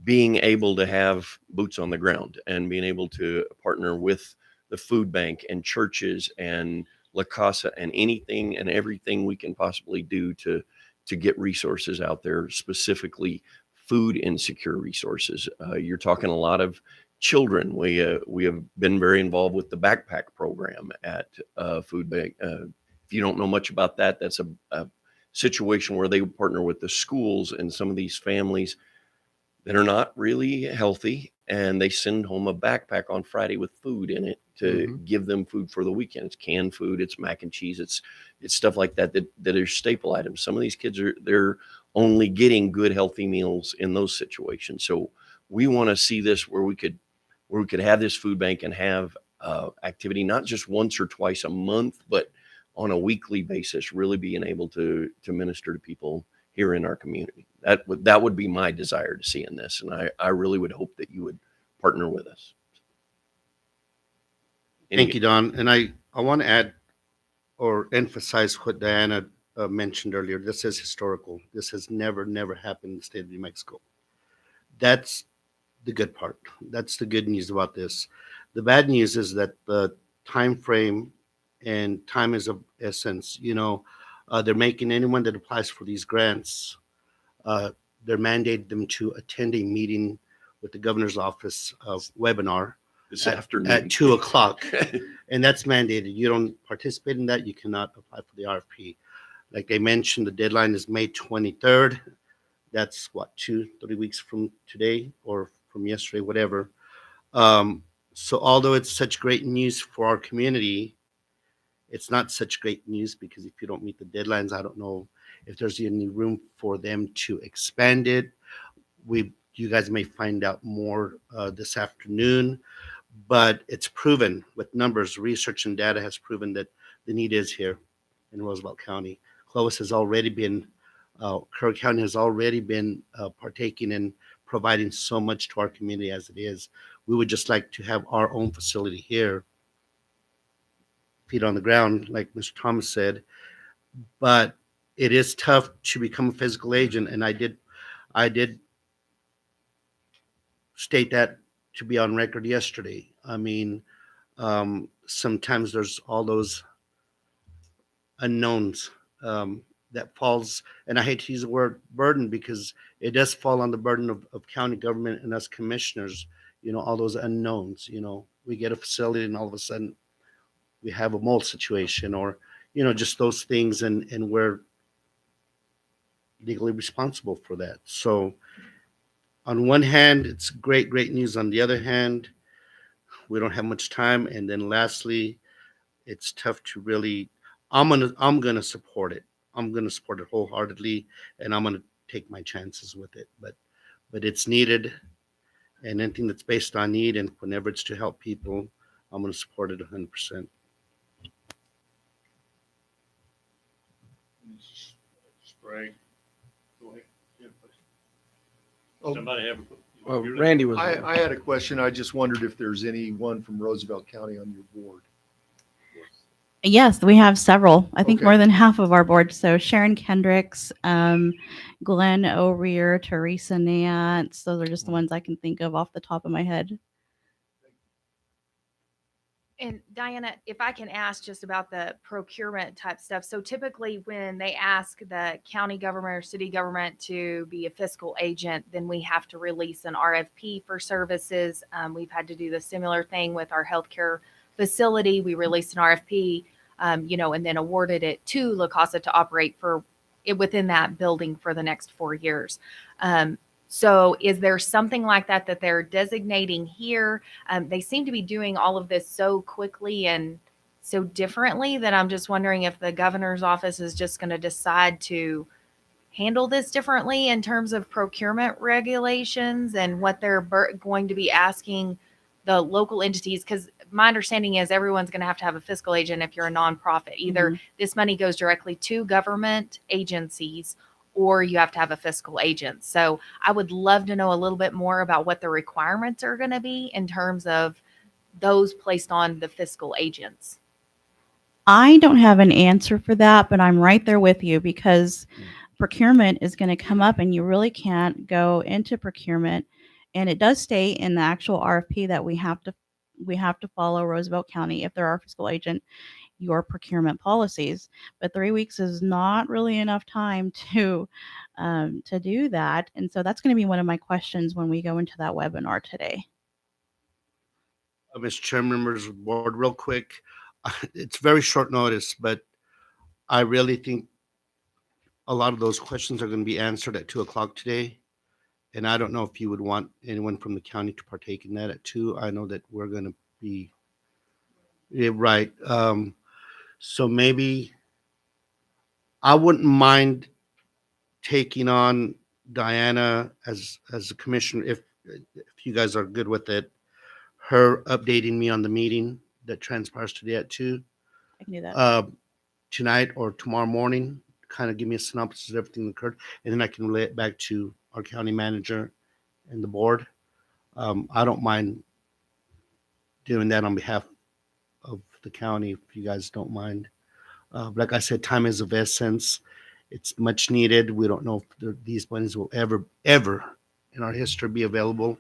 being able to have boots on the ground and being able to partner with the food bank and churches and La Casa and anything and everything we can possibly do to get resources out there, specifically food insecure resources. You're talking a lot of children. We have been very involved with the backpack program at food bank. If you don't know much about that, that's a situation where they partner with the schools and some of these families that are not really healthy, and they send home a backpack on Friday with food in it to give them food for the weekend. It's canned food, it's mac and cheese, it's stuff like that are staple items. Some of these kids they're only getting good healthy meals in those situations. So we want to see this where we could have this food bank and have activity not just once or twice a month, but on a weekly basis, really being able to minister to people here in our community. That would be my desire to see in this, and I really would hope that you would partner with us. Thank you, Don. And I want to add or emphasize what Diana mentioned earlier. This is historical. This has never happened in the state of New Mexico. That's the good part. That's the good news about this. The bad news is that the time frame and time is of essence. They're making anyone that applies for these grants, they're mandating them to attend a meeting with the governor's office webinar This at afternoon 2:00. And that's mandated. You don't participate in that, you cannot apply for the RFP. Like they mentioned, the deadline is May 23rd. That's what, 2-3 weeks from today or from yesterday, whatever. So although it's such great news for our community, it's not such great news because if you don't meet the deadlines, I don't know if there's any room for them to expand it. You guys may find out more this afternoon, but it's proven with numbers, research and data has proven that the need is here in Roosevelt County. Clovis has already been, Kerr County has already been partaking in providing so much to our community as it is. We would just like to have our own facility here, feet on the ground, like Mr. Thomas said. But it is tough to become a physical agent, and I did state that to be on record yesterday. I mean, sometimes there's all those unknowns that falls, and I hate to use the word burden because it does fall on the burden of county government and us commissioners, all those unknowns. We get a facility and all of a sudden we have a mold situation or, just those things, and we're legally responsible for that. So on one hand, it's great news. On the other hand, we don't have much time. And then lastly, it's tough to really, I'm gonna support it. I'm gonna support it wholeheartedly, and I'm gonna take my chances with it. But it's needed, and anything that's based on need, and whenever it's to help people, I'm gonna support it 100%. Sprague. Go ahead. You have a question? Oh. Somebody have a. Well, you're- Randy was. I had a question. I just wondered if there's anyone from Roosevelt County on your board. Yes, we have several. I think Okay. more than half of our board. So Sharon Kendricks, Glenn O'Rear, Teresa Nance. Those are just the ones I can think of off the top of my head. And Diana, if I can ask just about the procurement type stuff. So typically when they ask the county government or city government to be a fiscal agent, then we have to release an RFP for services. We've had to do the similar thing with our healthcare facility. We released an RFP, and then awarded it to La Casa to operate for it within that building for the next 4 years. So is there something like that they're designating here? They seem to be doing all of this so quickly and so differently that I'm just wondering if the governor's office is just going to decide to handle this differently in terms of procurement regulations and what they're going to be asking the local entities. Because my understanding is everyone's going to have a fiscal agent if you're a nonprofit. Either this money goes directly to government agencies or you have to have a fiscal agent. So I would love to know a little bit more about what the requirements are going to be in terms of those placed on the fiscal agents. I don't have an answer for that, but I'm right there with you because procurement is going to come up and you really can't go into procurement. And it does state in the actual RFP that we have to follow Roosevelt County if they're our fiscal agent, your procurement policies. But 3 weeks is not really enough time to do that. And so that's going to be one of my questions when we go into that webinar today. Mr. Chairman, members of the board, real quick, it's very short notice, but I really think a lot of those questions are going to be answered at 2:00 today. And I don't know if you would want anyone from the county to partake in that at 2. I know that we're going to be, yeah, right. So maybe I wouldn't mind taking on Diana as a commissioner if you guys are good with it. Her updating me on the meeting that transpires today at 2. I can do that. tonight or tomorrow morning, kind of give me a synopsis of everything that occurred, and then I can relay it back to our county manager and the board. I don't mind doing that on behalf of the county if you guys don't mind. Like I said, time is of essence. It's much needed. We don't know if these monies will ever in our history be available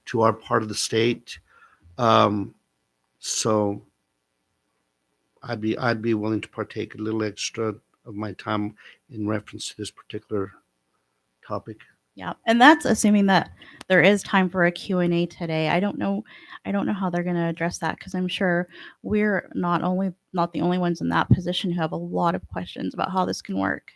to our part of the state. So I'd be willing to partake a little extra of my time in reference to this particular topic. Yeah, and that's assuming that there is time for a Q&A today. I don't know how they're going to address that, because I'm sure we're not the only ones in that position who have a lot of questions about how this can work.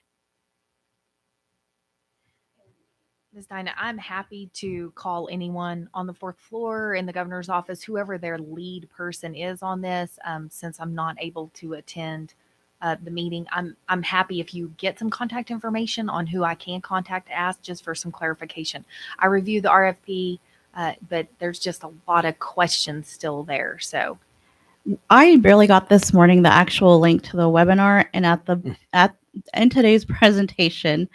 Ms. Dinah, I'm happy to call anyone on the fourth floor in the governor's office, whoever their lead person is on this, since I'm not able to attend the meeting. I'm happy if you get some contact information on who I can contact to ask, just for some clarification. I reviewed the RFP, but there's just a lot of questions still there. So I barely got this morning the actual link to the webinar, and in today's presentation,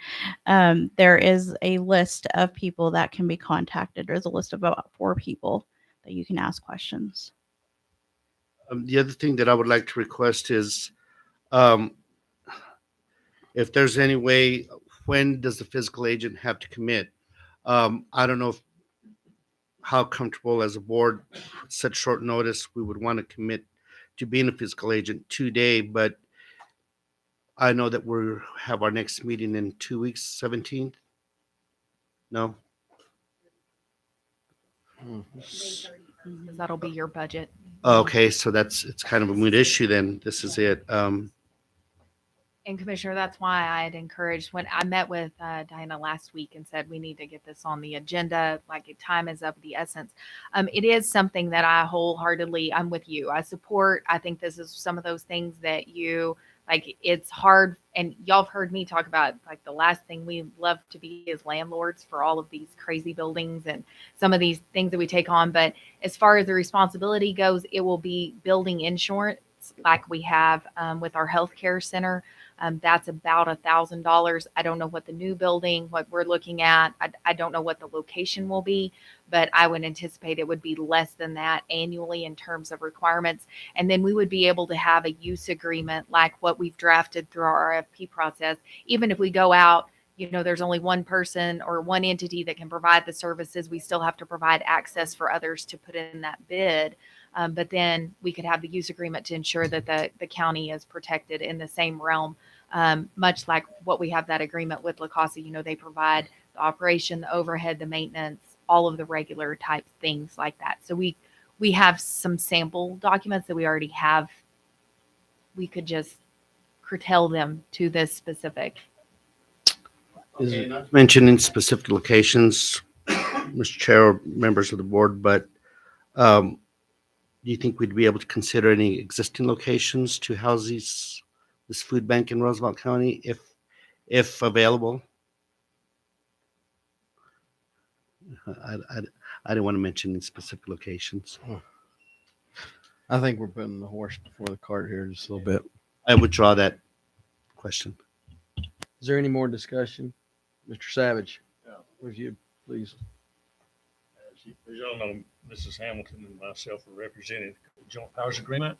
there is a list of people that can be contacted. There's a list of about 4 people that you can ask questions. The other thing that I would like to request is, if there's any way, when does the fiscal agent have to commit? I don't know how comfortable as a board, such short notice, we would want to commit to being a fiscal agent today, but I know that we have our next meeting in 2 weeks, 17th. No? that'll be your budget. Okay, so it's kind of a moot issue then. This is it. And Commissioner, that's why I had encouraged, when I met with Diana last week and said we need to get this on the agenda, like time is of the essence. It is something that I wholeheartedly, I'm with you. I support. I think this is some of those things that it's hard, and y'all have heard me talk about, like, the last thing we love to be is landlords for all of these crazy buildings and some of these things that we take on. But as far as the responsibility goes, it will be building insurance like we have with our healthcare center. That's about $1,000. I don't know what the new building, what we're looking at. I don't know what the location will be, but I would anticipate it would be less than that annually in terms of requirements. And then we would be able to have a use agreement like what we've drafted through our RFP process. Even if we go out, there's only one person or one entity that can provide the services, we still have to provide access for others to put in that bid. But then we could have the use agreement to ensure that the county is protected in the same realm, much like what we have that agreement with La Casa. They provide the operation, the overhead, the maintenance, all of the regular type things like that. So we have some sample documents that we already have. We could just curtail them to this specific. Mentioning specific locations, Mr. Chair or members of the board, but do you think we'd be able to consider any existing locations to house this food bank in Roosevelt County, if available? I didn't want to mention any specific locations. I think we're putting the horse before the cart here just a little bit. I withdraw that question. Is there any more discussion? Mr. Savage, Yeah. with you, please. As y'all know, Mrs. Hamilton and myself are representing the Joint Powers Agreement.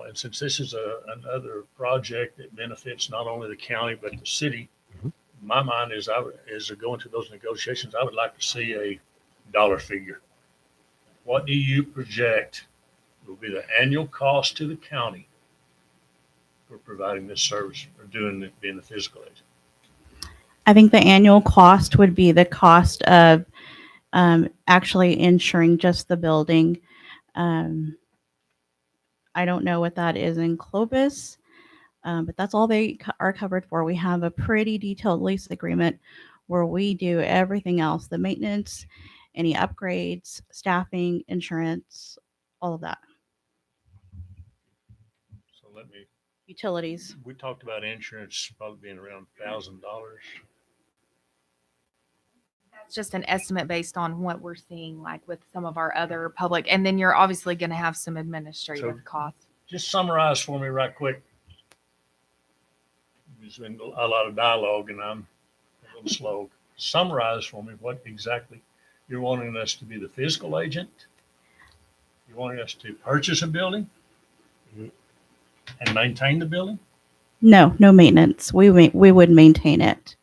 And since this is another project that benefits not only the county but the city, my mind is, as I go into those negotiations, I would like to see a dollar figure. What do you project will be the annual cost to the county for providing this service or being the physical agent? I think the annual cost would be the cost of actually insuring just the building. I don't know what that is in Clovis, but that's all they are covered for. We have a pretty detailed lease agreement where we do everything else, the maintenance, any upgrades, staffing, insurance, all of that. So Utilities. we talked about insurance probably being around $1,000. It's just an estimate based on what we're seeing, like with some of our other public, and then you're obviously going to have some administrative costs. Just summarize for me right quick. there's been a lot of dialogue and I'm a little slow. Summarize for me what exactly you're wanting us to be the physical agent. You're wanting us to purchase a building and maintain the building. No, no maintenance. We would maintain it.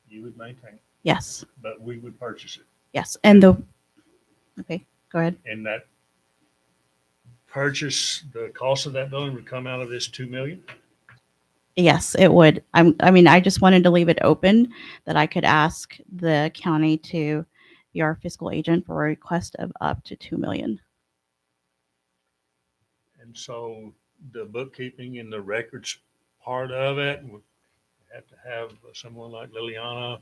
You would maintain it, Yes, but we would purchase it. yes. And the, okay, go ahead. And that purchase, the cost of that building would come out of this 2 million. Yes, it would. I mean, I just wanted to leave it open that I could ask the county to be our fiscal agent for a request of up to 2 million. And so the bookkeeping and the records part of it, we have to have someone like Liliana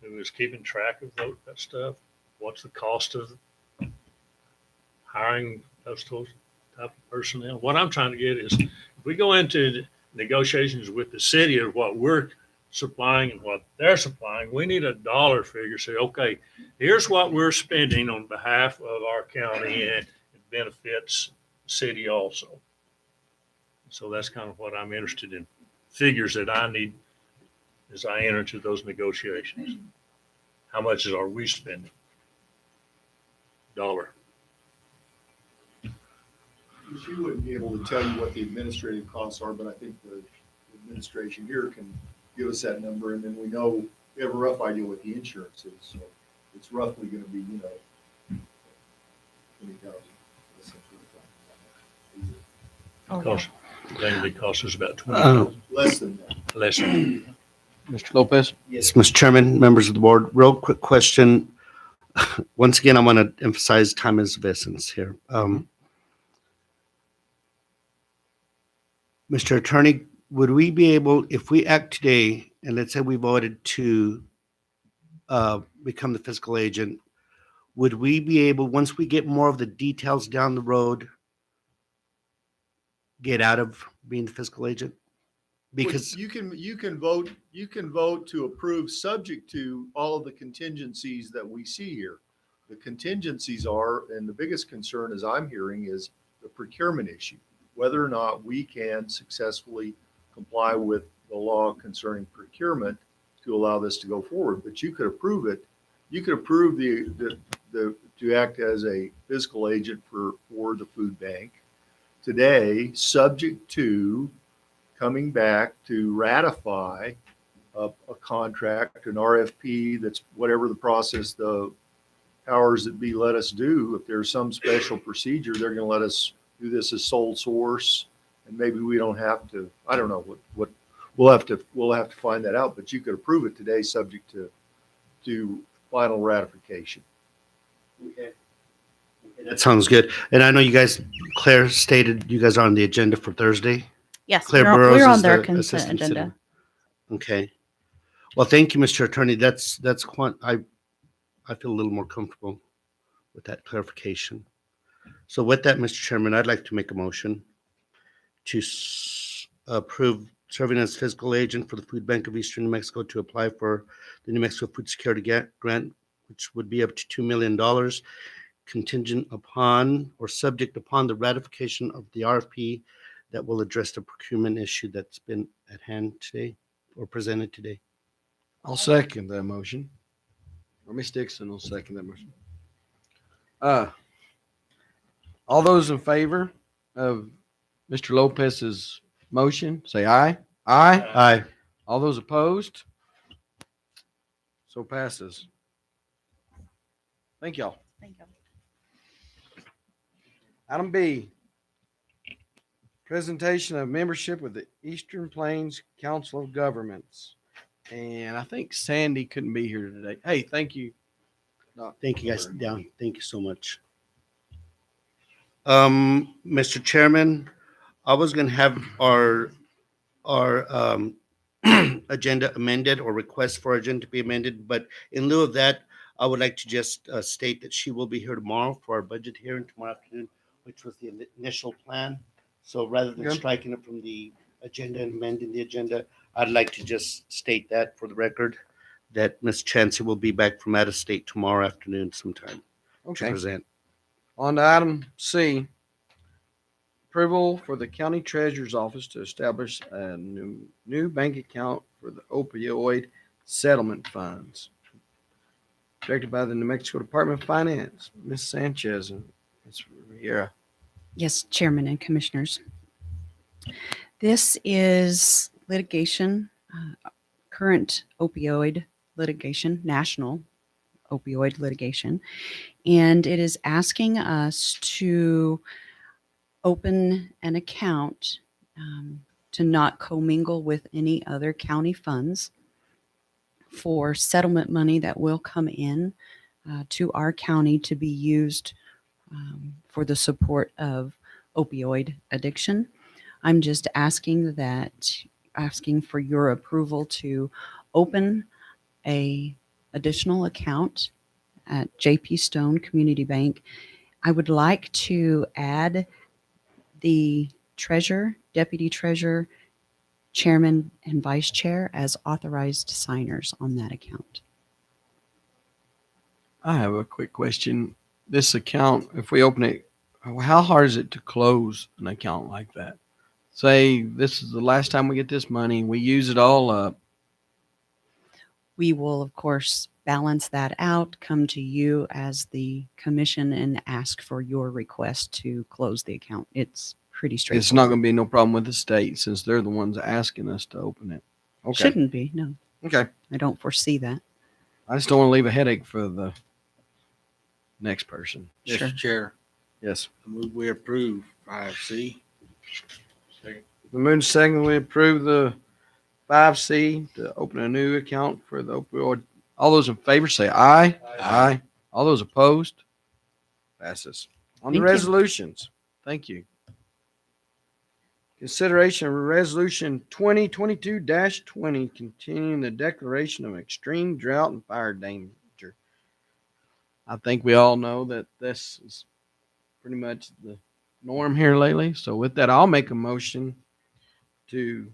who is keeping track of that stuff. What's the cost of hiring those type of personnel? What I'm trying to get is, if we go into negotiations with the city of what we're supplying and what they're supplying, we need a dollar figure. Say, okay, here's what we're spending on behalf of our county, and it benefits the city also. So that's kind of what I'm interested in. Figures that I need as I enter into those negotiations. How much are we spending? Dollar. She wouldn't be able to tell you what the administrative costs are, but I think the administration here can give us that number, and then we know, we have a rough idea what the insurance is. So it's roughly going to be, 20,000. Cost, they cost us about 20,000. Less than that. Less than that. Mr. Lopez? Yes, Mr. Chairman, members of the board, real quick question. Once again, I want to emphasize time is of essence here. Mr. Attorney, would we be able, if we act today, and let's say we voted to become the fiscal agent, would we be able, once we get more of the details down the road, get out of being the fiscal agent? Because you can vote to approve subject to all of the contingencies that we see here. The contingencies are, and the biggest concern, as I'm hearing, is the procurement issue, whether or not we can successfully comply with the law concerning procurement to allow this to go forward. But you could approve it. You could approve the to act as a fiscal agent for the food bank today, subject to coming back to ratify a contract, an RFP, that's whatever the process, the powers that be let us do. If there's some special procedure, they're going to let us do this as sole source, and maybe we don't have to. I don't know what we'll have to find that out. But you could approve it today, subject to final ratification. that sounds good. And I know you guys, Claire stated you guys are on the agenda for Thursday. Yes, Claire we're Burrows on is their the consent assistant agenda. city. Okay. Well, thank you, Mr. Attorney. That's quite, I feel a little more comfortable with that clarification. So with that, Mr. Chairman, I'd like to make a motion to approve serving as fiscal agent for the Food Bank of Eastern New Mexico to apply for the New Mexico Food Security Grant, which would be up to $2 million, contingent upon or subject upon the ratification of the RFP that will address the procurement issue that's been at hand today or presented today. I'll second that motion. Or Ms. Dixon will second that motion. All those in favor of Mr. Lopez's motion, say aye. Aye. Aye. All those opposed? So passes. Thank y'all. Thank you. Item B, presentation of membership with the Eastern Plains Council of Governments. And I think Sandy couldn't be here today. Hey, thank you. Thank you guys. Down. Thank you so much. Mr. Chairman, I was going to have our agenda amended or request for agenda to be amended, but in lieu of that, I would like to just state that she will be here tomorrow for our budget hearing tomorrow afternoon, which was the initial plan. So rather than Okay. striking it from the agenda and amending the agenda, I'd like to just state that for the record, that Ms. Chancey will be back from out of state tomorrow afternoon sometime to Okay. present. On to item C, approval for the county treasurer's office to establish a new bank account for the opioid settlement funds. Directed by the New Mexico Department of Finance, Ms. Sanchez and Ms. Riera. Yes, Chairman and Commissioners. This is litigation, current opioid litigation, national opioid litigation, and it is asking us to open an account to not commingle with any other county funds for settlement money that will come in to our county to be used for the support of opioid addiction. I'm just asking for your approval to open a additional account at JP Stone Community Bank. I would like to add the treasurer, deputy treasurer, chairman, and vice chair as authorized signers on that account. I have a quick question. This account, if we open it, how hard is it to close an account like that? Say this is the last time we get this money, we use it all up. We will, of course, balance that out, come to you as the commission and ask for your request to close the account. It's pretty straightforward. It's not going to be no problem with the state since they're the ones asking us to open it. Okay. Shouldn't be, no. Okay. I don't foresee that. I just don't want to leave a headache for the next person. Sure. Mr. Chair, Yes. I move we approve 5C. The moon second, we approve the 5C to open a new account for the opioid. All those in favor say aye. Aye. All those opposed? Passes. On the Thank you. resolutions. Thank you. Consideration of resolution 2022-20, continuing the declaration of extreme drought and fire danger. I think we all know that this is pretty much the norm here lately. So with that, I'll make a motion to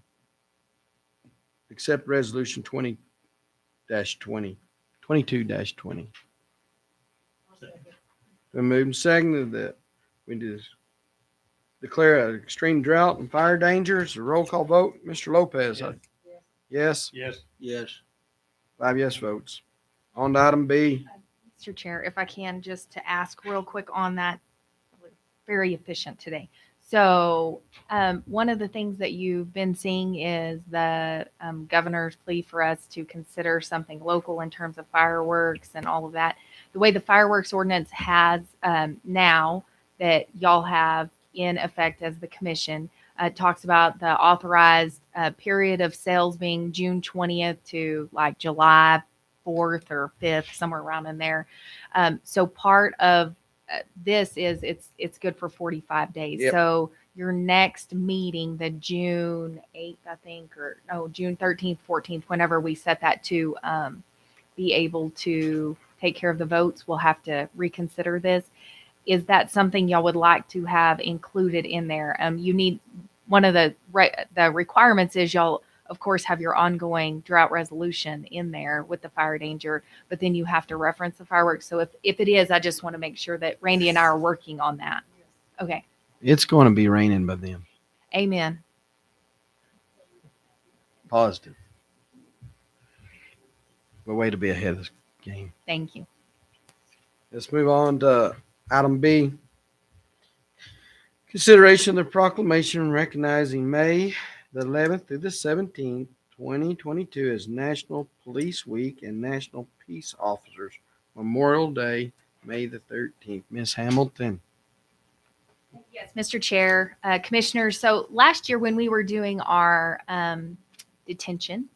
accept resolution 20-20, 22-20. Been moved and seconded that we just declare an extreme drought and fire danger. It's a roll call vote. Mr. Lopez. Yes. Yes. Yes. 5 yes votes. On to item B. Mr. Chair, if I can just to ask real quick on that, very efficient today. So one of the things that you've been seeing is the governor's plea for us to consider something local in terms of fireworks and all of that. The way the fireworks ordinance has now that y'all have in effect as the commission talks about the authorized period of sales being June 20th to like July 4th or 5th, somewhere around in there. So part of this is it's good for 45 days. Yep. So your next meeting, the June 8th, I think, or no, June 13th, 14th, whenever we set that to be able to take care of the votes, we'll have to reconsider this. Is that something y'all would like to have included in there? You need one of the requirements is y'all, of course, have your ongoing drought resolution in there with the fire danger, but then you have to reference the fireworks. So if it is, I just want to make sure that Randy and I are working on that. Okay. It's going to be raining by then. Amen. Positive. But way to be ahead of this game. Thank you. Let's move on to item B. Consideration of the proclamation recognizing May the 11th through the 17th, 2022 as National Police Week and National Peace Officers Memorial Day, May the 13th. Ms. Hamilton. Yes, Mr. Chair, Commissioners. So last year when we were doing our detention,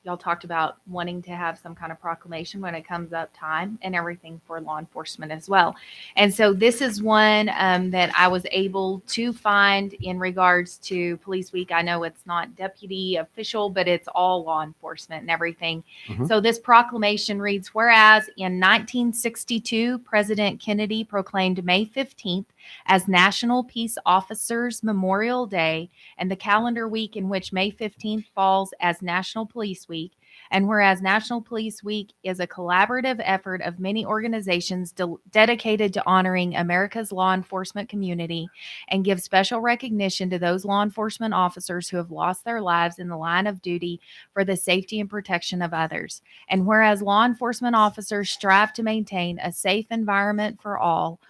y'all talked about wanting to have some kind of proclamation when it comes up time and everything for law enforcement as well. And so this is one that I was able to find in regards to Police Week. I know it's not deputy official, but it's all law enforcement and everything. Mhm. So this proclamation reads, whereas in 1962, President Kennedy proclaimed May 15th as National Peace Officers Memorial Day and the calendar week in which May 15th falls as National Police Week. And whereas National Police Week is a collaborative effort of many organizations dedicated to honoring America's law enforcement community and give special recognition to those law enforcement officers who have lost their lives in the line of duty for the safety and protection of others. And whereas law enforcement officers strive to maintain a safe environment for all,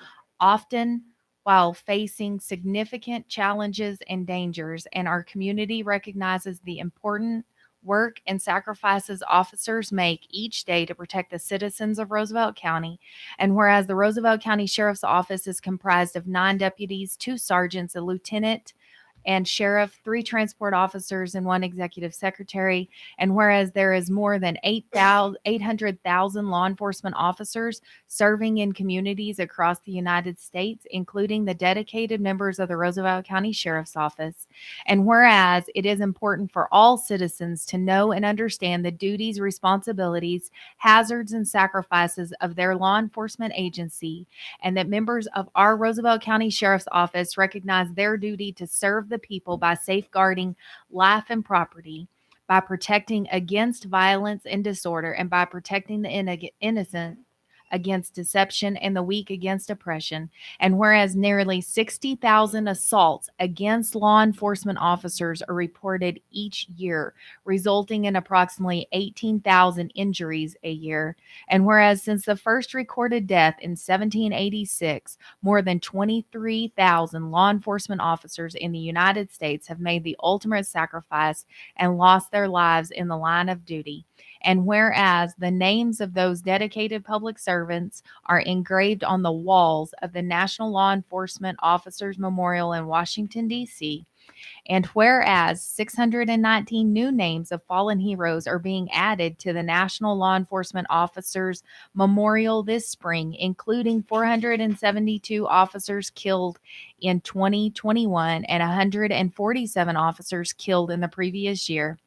often while facing significant challenges and dangers, and our community recognizes the important work and sacrifices officers make each day to protect the citizens of Roosevelt County. And whereas the Roosevelt County Sheriff's Office is comprised of 9 deputies, 2 sergeants, a lieutenant and sheriff, 3 transport officers, and 1 executive secretary. And whereas there is more than 800,000 law enforcement officers serving in communities across the United States, including the dedicated members of the Roosevelt County Sheriff's Office. And whereas it is important for all citizens to know and understand the duties, responsibilities, hazards, and sacrifices of their law enforcement agency, and that members of our Roosevelt County Sheriff's Office recognize their duty to serve the people by safeguarding life and property, by protecting against violence and disorder, and by protecting the innocent against deception and the weak against oppression. And whereas nearly 60,000 assaults against law enforcement officers are reported each year, resulting in approximately 18,000 injuries a year. And whereas since the first recorded death in 1786, more than 23,000 law enforcement officers in the United States have made the ultimate sacrifice and lost their lives in the line of duty. And whereas the names of those dedicated public servants are engraved on the walls of the National Law Enforcement Officers Memorial in Washington, D.C., and whereas 619 new names of fallen heroes are being added to the National Law Enforcement Officers Memorial this spring, including 472 officers killed in 2021 and 147 officers killed in the previous year.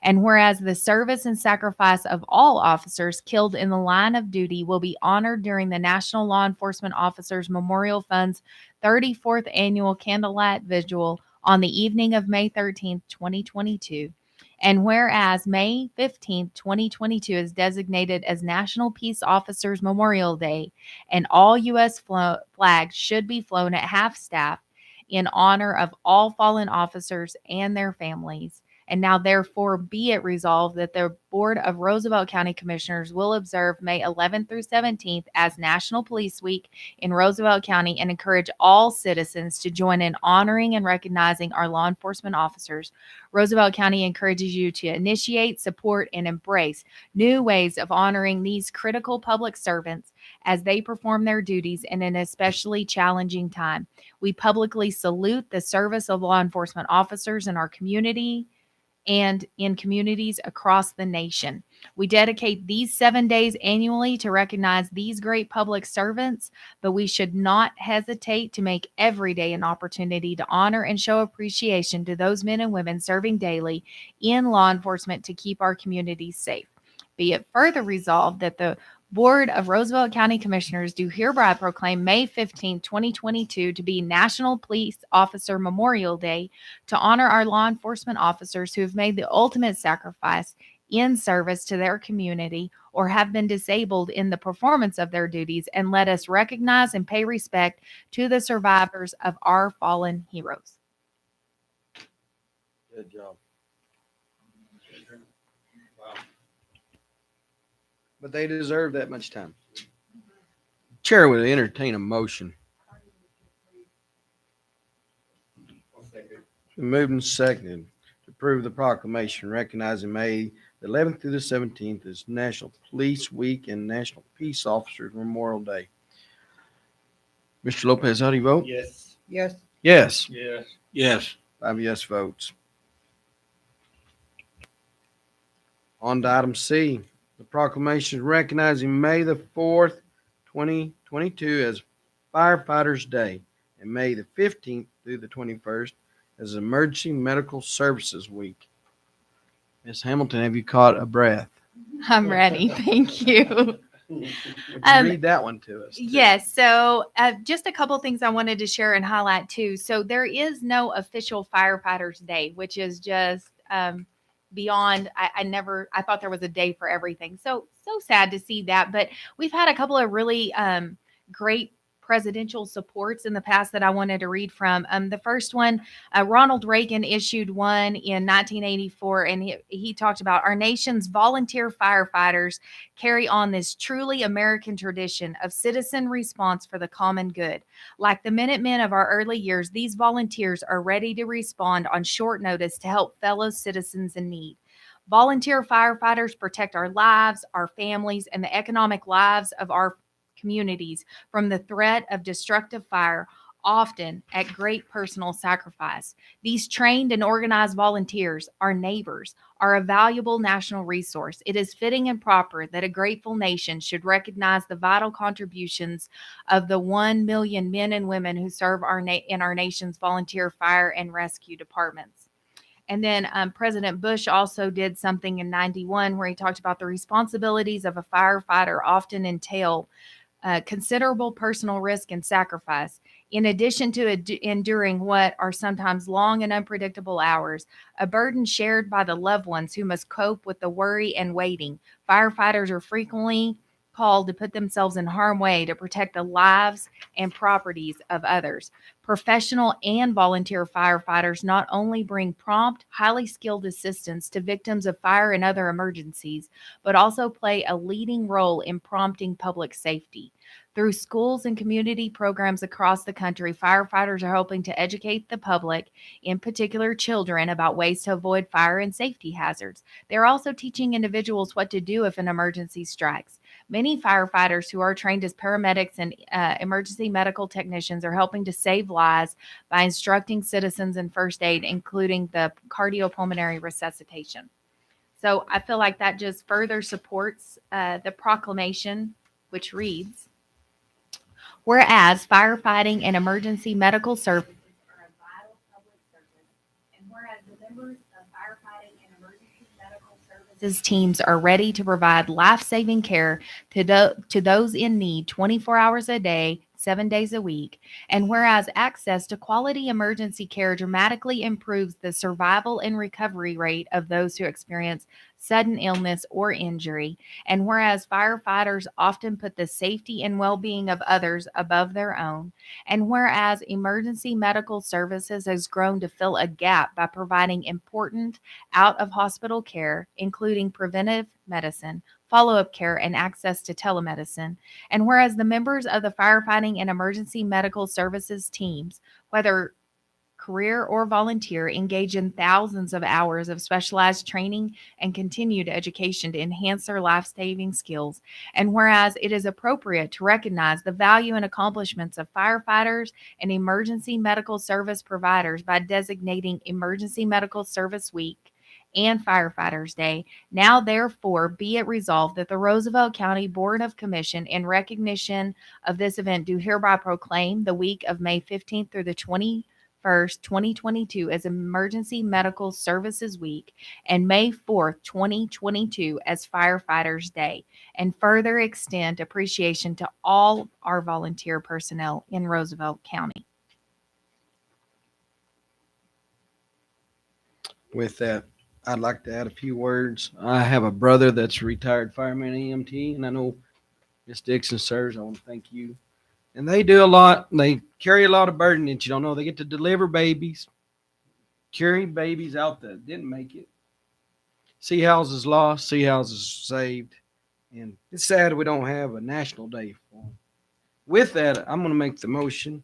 And whereas the service and sacrifice of all officers killed in the line of duty will be honored during the National Law Enforcement Officers Memorial Fund's 34th annual Candlelight Vigil on the evening of May 13th, 2022. And whereas May 15th, 2022 is designated as National Peace Officers Memorial Day, and all U.S. flags should be flown at half-staff in honor of all fallen officers and their families. And now, therefore, be it resolved that the Board of Roosevelt County Commissioners will observe May 11th through 17th as National Police Week in Roosevelt County and encourage all citizens to join in honoring and recognizing our law enforcement officers. Roosevelt County encourages you to initiate, support, and embrace new ways of honoring these critical public servants as they perform their duties in an especially challenging time. We publicly salute the service of law enforcement officers in our community and in communities across the nation. We dedicate these 7 days annually to recognize these great public servants, but we should not hesitate to make every day an opportunity to honor and show appreciation to those men and women serving daily in law enforcement to keep our communities safe. Be it further resolved that the Board of Roosevelt County Commissioners do hereby proclaim May 15, 2022 to be National Police Officer Memorial Day to honor our law enforcement officers who have made the ultimate sacrifice in service to their community or have been disabled in the performance of their duties, and let us recognize and pay respect to the survivors of our fallen heroes. Good job. But they deserve that much time. Chair would entertain a motion. Moved and seconded to approve the proclamation recognizing May the 11th through the 17th as National Police Week and National Peace Officers Memorial Day. Mr. Lopez, how do you vote? Yes. Yes. Yes. Yes. Yes. 5 yes votes. On to item C, the proclamation recognizing May the 4th, 2022 as Firefighters Day and May the 15th through the 21st as Emergency Medical Services Week. Ms. Hamilton, have you caught a breath? I'm ready. Thank you. Would you Um, read that one to us? too? Yes. So just a couple things I wanted to share and highlight too. So there is no official Firefighters Day, which is just beyond. I thought there was a day for everything. So sad to see that. But we've had a couple of really great presidential supports in the past that I wanted to read from. The first one, Ronald Reagan issued one in 1984, and he talked about our nation's volunteer firefighters carry on this truly American tradition of citizen response for the common good. Like the Minutemen of our early years, these volunteers are ready to respond on short notice to help fellow citizens in need. Volunteer firefighters protect our lives, our families, and the economic lives of our communities from the threat of destructive fire, often at great personal sacrifice. These trained and organized volunteers, our neighbors, are a valuable national resource. It is fitting and proper that a grateful nation should recognize the vital contributions of the 1 million men and women who serve in our nation's volunteer fire and rescue departments. And then President Bush also did something in 91 where he talked about the responsibilities of a firefighter often entail considerable personal risk and sacrifice. In addition to enduring what are sometimes long and unpredictable hours, a burden shared by the loved ones who must cope with the worry and waiting, firefighters are frequently called to put themselves in harm's way to protect the lives and properties of others. Professional and volunteer firefighters not only bring prompt, highly skilled assistance to victims of fire and other emergencies, but also play a leading role in prompting public safety. Through schools and community programs across the country, firefighters are hoping to educate the public, in particular children, about ways to avoid fire and safety hazards. They're also teaching individuals what to do if an emergency strikes. Many firefighters who are trained as paramedics and emergency medical technicians are helping to save lives by instructing citizens in first aid, including the cardiopulmonary resuscitation. So I feel like that just further supports the proclamation, which reads, whereas firefighting and emergency medical services are a vital public service, and whereas the members of firefighting and emergency medical services teams are ready to provide life-saving care to those in need 24 hours a day, 7 days a week, and whereas access to quality emergency care dramatically improves the survival and recovery rate of those who experience sudden illness or injury, and whereas firefighters often put the safety and well-being of others above their own, and whereas emergency medical services has grown to fill a gap by providing important out-of-hospital care, including preventive medicine, follow-up care, and access to telemedicine, and whereas the members of the firefighting and emergency medical services teams, whether career or volunteer, engage in thousands of hours of specialized training and continued education to enhance their life-saving skills, and whereas it is appropriate to recognize the value and accomplishments of firefighters and emergency medical service providers by designating Emergency Medical Service Week and Firefighters Day, now therefore be it resolved that the Roosevelt County Board of Commission, in recognition of this event, do hereby proclaim the week of May 15th through the 21st, 2022 as Emergency Medical Services Week and May 4th, 2022 as Firefighters Day, and further extend appreciation to all our volunteer personnel in Roosevelt County. With that, I'd like to add a few words. I have a brother that's a retired fireman EMT, and I know Miss Dixon serves. I want to thank you. And they do a lot. They carry a lot of burden that you don't know. They get to deliver babies, carry babies out that didn't make it, see houses lost, see houses saved. And it's sad we don't have a national day for them. With that, I'm going to make the motion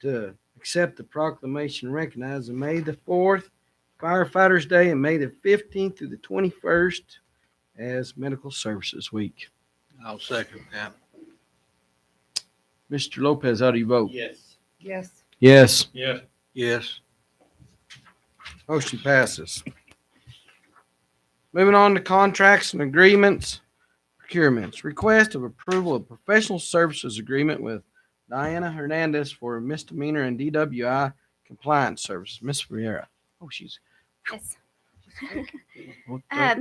to accept the proclamation recognizing May the 4th, Firefighters Day, and May the 15th through the 21st as Medical Services Week. I'll second that. Mr. Lopez, how do you vote? Yes. Yes. Yes. Yes. Yes. Motion passes. Moving on to contracts and agreements, procurements. Request of approval of professional services agreement with Diana Hernandez for misdemeanor and DWI compliance services. Miss Riera. Oh, she's. Yes.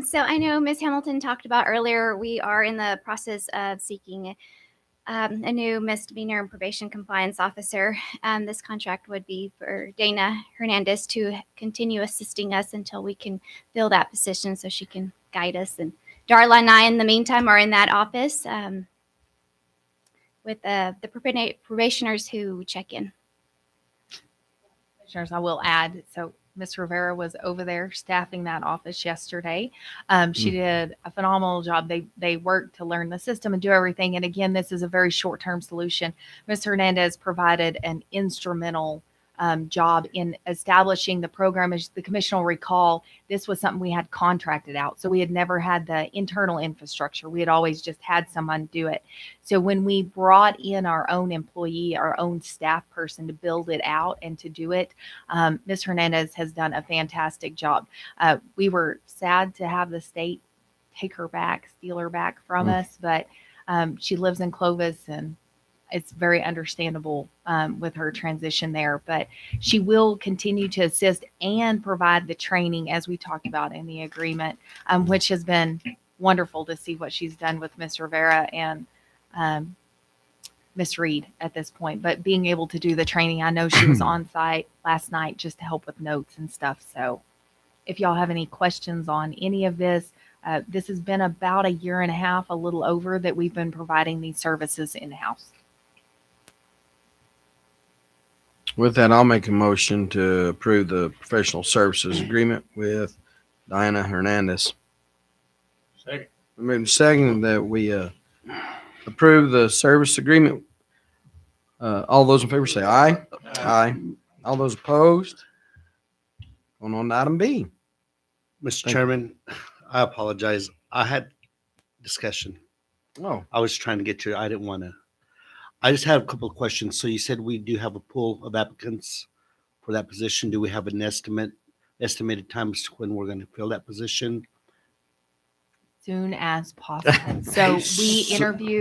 So I know Ms. Hamilton talked about earlier, we are in the process of seeking a new misdemeanor and probation compliance officer. This contract would be for Dana Hernandez to continue assisting us until we can fill that position so she can guide us. And Darla and I, in the meantime, are in that office with the probationers who check in. Commissioners, I will add, so Ms. Rivera was over there staffing that office yesterday. She did a phenomenal job. They worked to learn the system and do everything. And again, this is a very short-term solution. Ms. Hernandez provided an instrumental job in establishing the program. As the commission will recall, this was something we had contracted out. So we had never had the internal infrastructure. We had always just had someone do it. So when we brought in our own employee, our own staff person to build it out and to do it, Ms. Hernandez has done a fantastic job. We were sad to have the state take her back, steal her back from us, but she lives in Clovis, and it's very understandable with her transition there. But she will continue to assist and provide the training as we talked about in the agreement, which has been wonderful to see what she's done with Ms. Rivera and Ms. Reed at this point. But being able to do the training, I know she was on site last night just to help with notes and stuff. So if y'all have any questions on any of this, this has been about a year and a half, a little over, that we've been providing these services in-house. With that, I'll make a motion to approve the professional services agreement with Diana Hernandez. Second. Second that we approve the service agreement. All those in favor say aye. Aye. All those opposed? Going on to item B. Mr. Thank you. Chairman, I apologize. I had discussion. Oh, I was trying to get you. I didn't want to. I just have a couple of questions. So you said we do have a pool of applicants for that position. Do we have an estimated time as to when we're going to fill that position? Soon as possible. So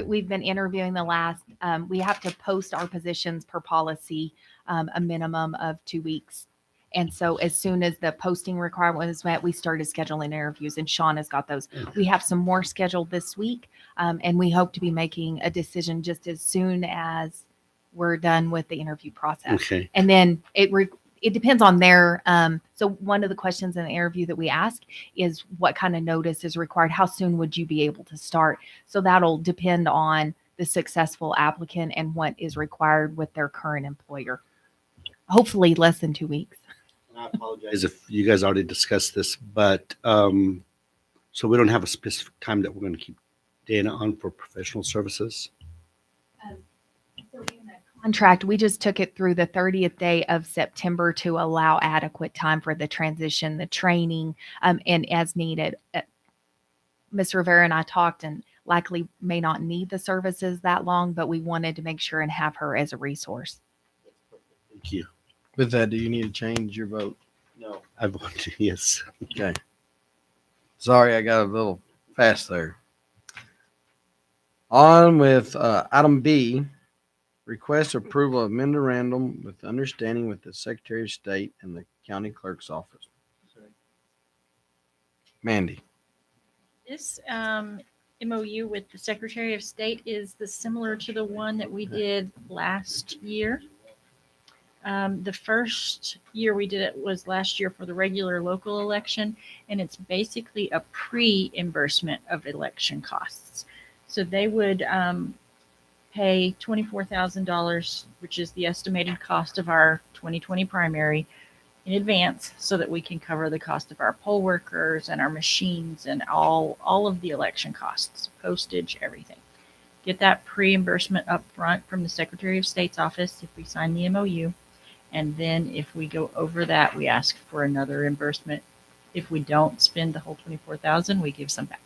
we've been interviewing the last, we have to post our positions per policy, a minimum of 2 weeks. And so as soon as the posting requirement was met, we started scheduling interviews, and Sean has got those. We have some more scheduled this week, and we hope to be making a decision just as soon as we're done with the interview process. Okay. And then it depends on their, so one of the questions in the interview that we ask is what kind of notice is required? How soon would you be able to start? So that'll depend on the successful applicant and what is required with their current employer. Hopefully less than 2 weeks. I apologize if you guys already discussed this, but so we don't have a specific time that we're going to keep Dana on for professional services. So in the contract, we just took it through the 30th day of September to allow adequate time for the transition, the training, and as needed. Ms. Rivera and I talked, and likely may not need the services that long, but we wanted to make sure and have her as a resource. Thank you. with that, do you need to change your vote? No. I vote yes. Okay. Sorry, I got a little fast there. On with item B, request approval of memorandum with understanding with the Secretary of State and the County Clerk's Office. Mandy. This MOU with the Secretary of State is similar to the one that we did last year. The first year we did it was last year for the regular local election, and it's basically a pre-reimbursement of election costs. So they would pay $24,000, which is the estimated cost of our 2020 primary, in advance so that we can cover the cost of our poll workers and our machines and all of the election costs, postage, everything. Get that pre-reimbursement up front from the Secretary of State's office if we sign the MOU. And then if we go over that, we ask for another reimbursement. If we don't spend the whole $24,000, we give some back.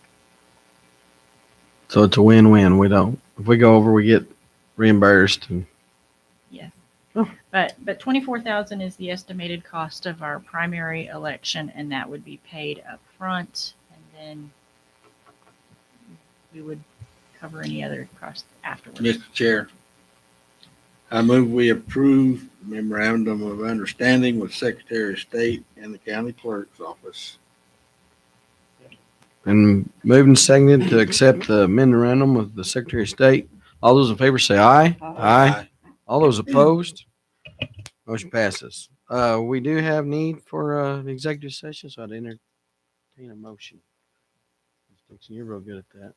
So it's a win-win. We don't, if we go over, we get reimbursed. And Yes. Oh. But $24,000 is the estimated cost of our primary election, and that would be paid up front, and then we would cover any other costs afterwards. Mr. Chair, I move we approve memorandum of understanding with Secretary of State and the County Clerk's Office. And moving seconded to accept the memorandum of the Secretary of State, All those in favor say aye. Aye. All those opposed? Motion passes. We do have need for an executive session, so I'd entertain a motion. Dixon, you're real good at that.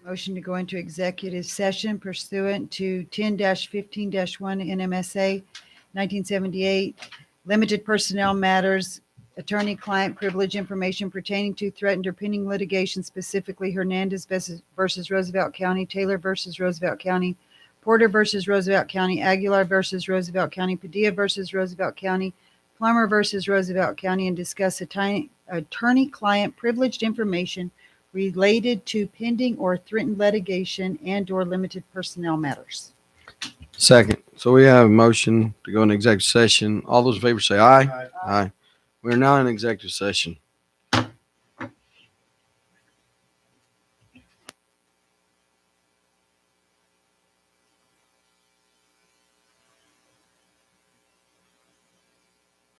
Motion to go into executive session pursuant to 10-15-1 NMSA 1978, limited personnel matters, attorney-client privilege information pertaining to threatened or pending litigation, specifically Hernandez versus Roosevelt County, Taylor versus Roosevelt County, Porter versus Roosevelt County, Aguilar versus Roosevelt County, Padilla versus Roosevelt County, Plummer versus Roosevelt County, and discuss attorney-client privileged information related to pending or threatened litigation and/or limited personnel matters. Second. So we have a motion to go into executive session. All those in favor say aye. Aye. We are now in executive session.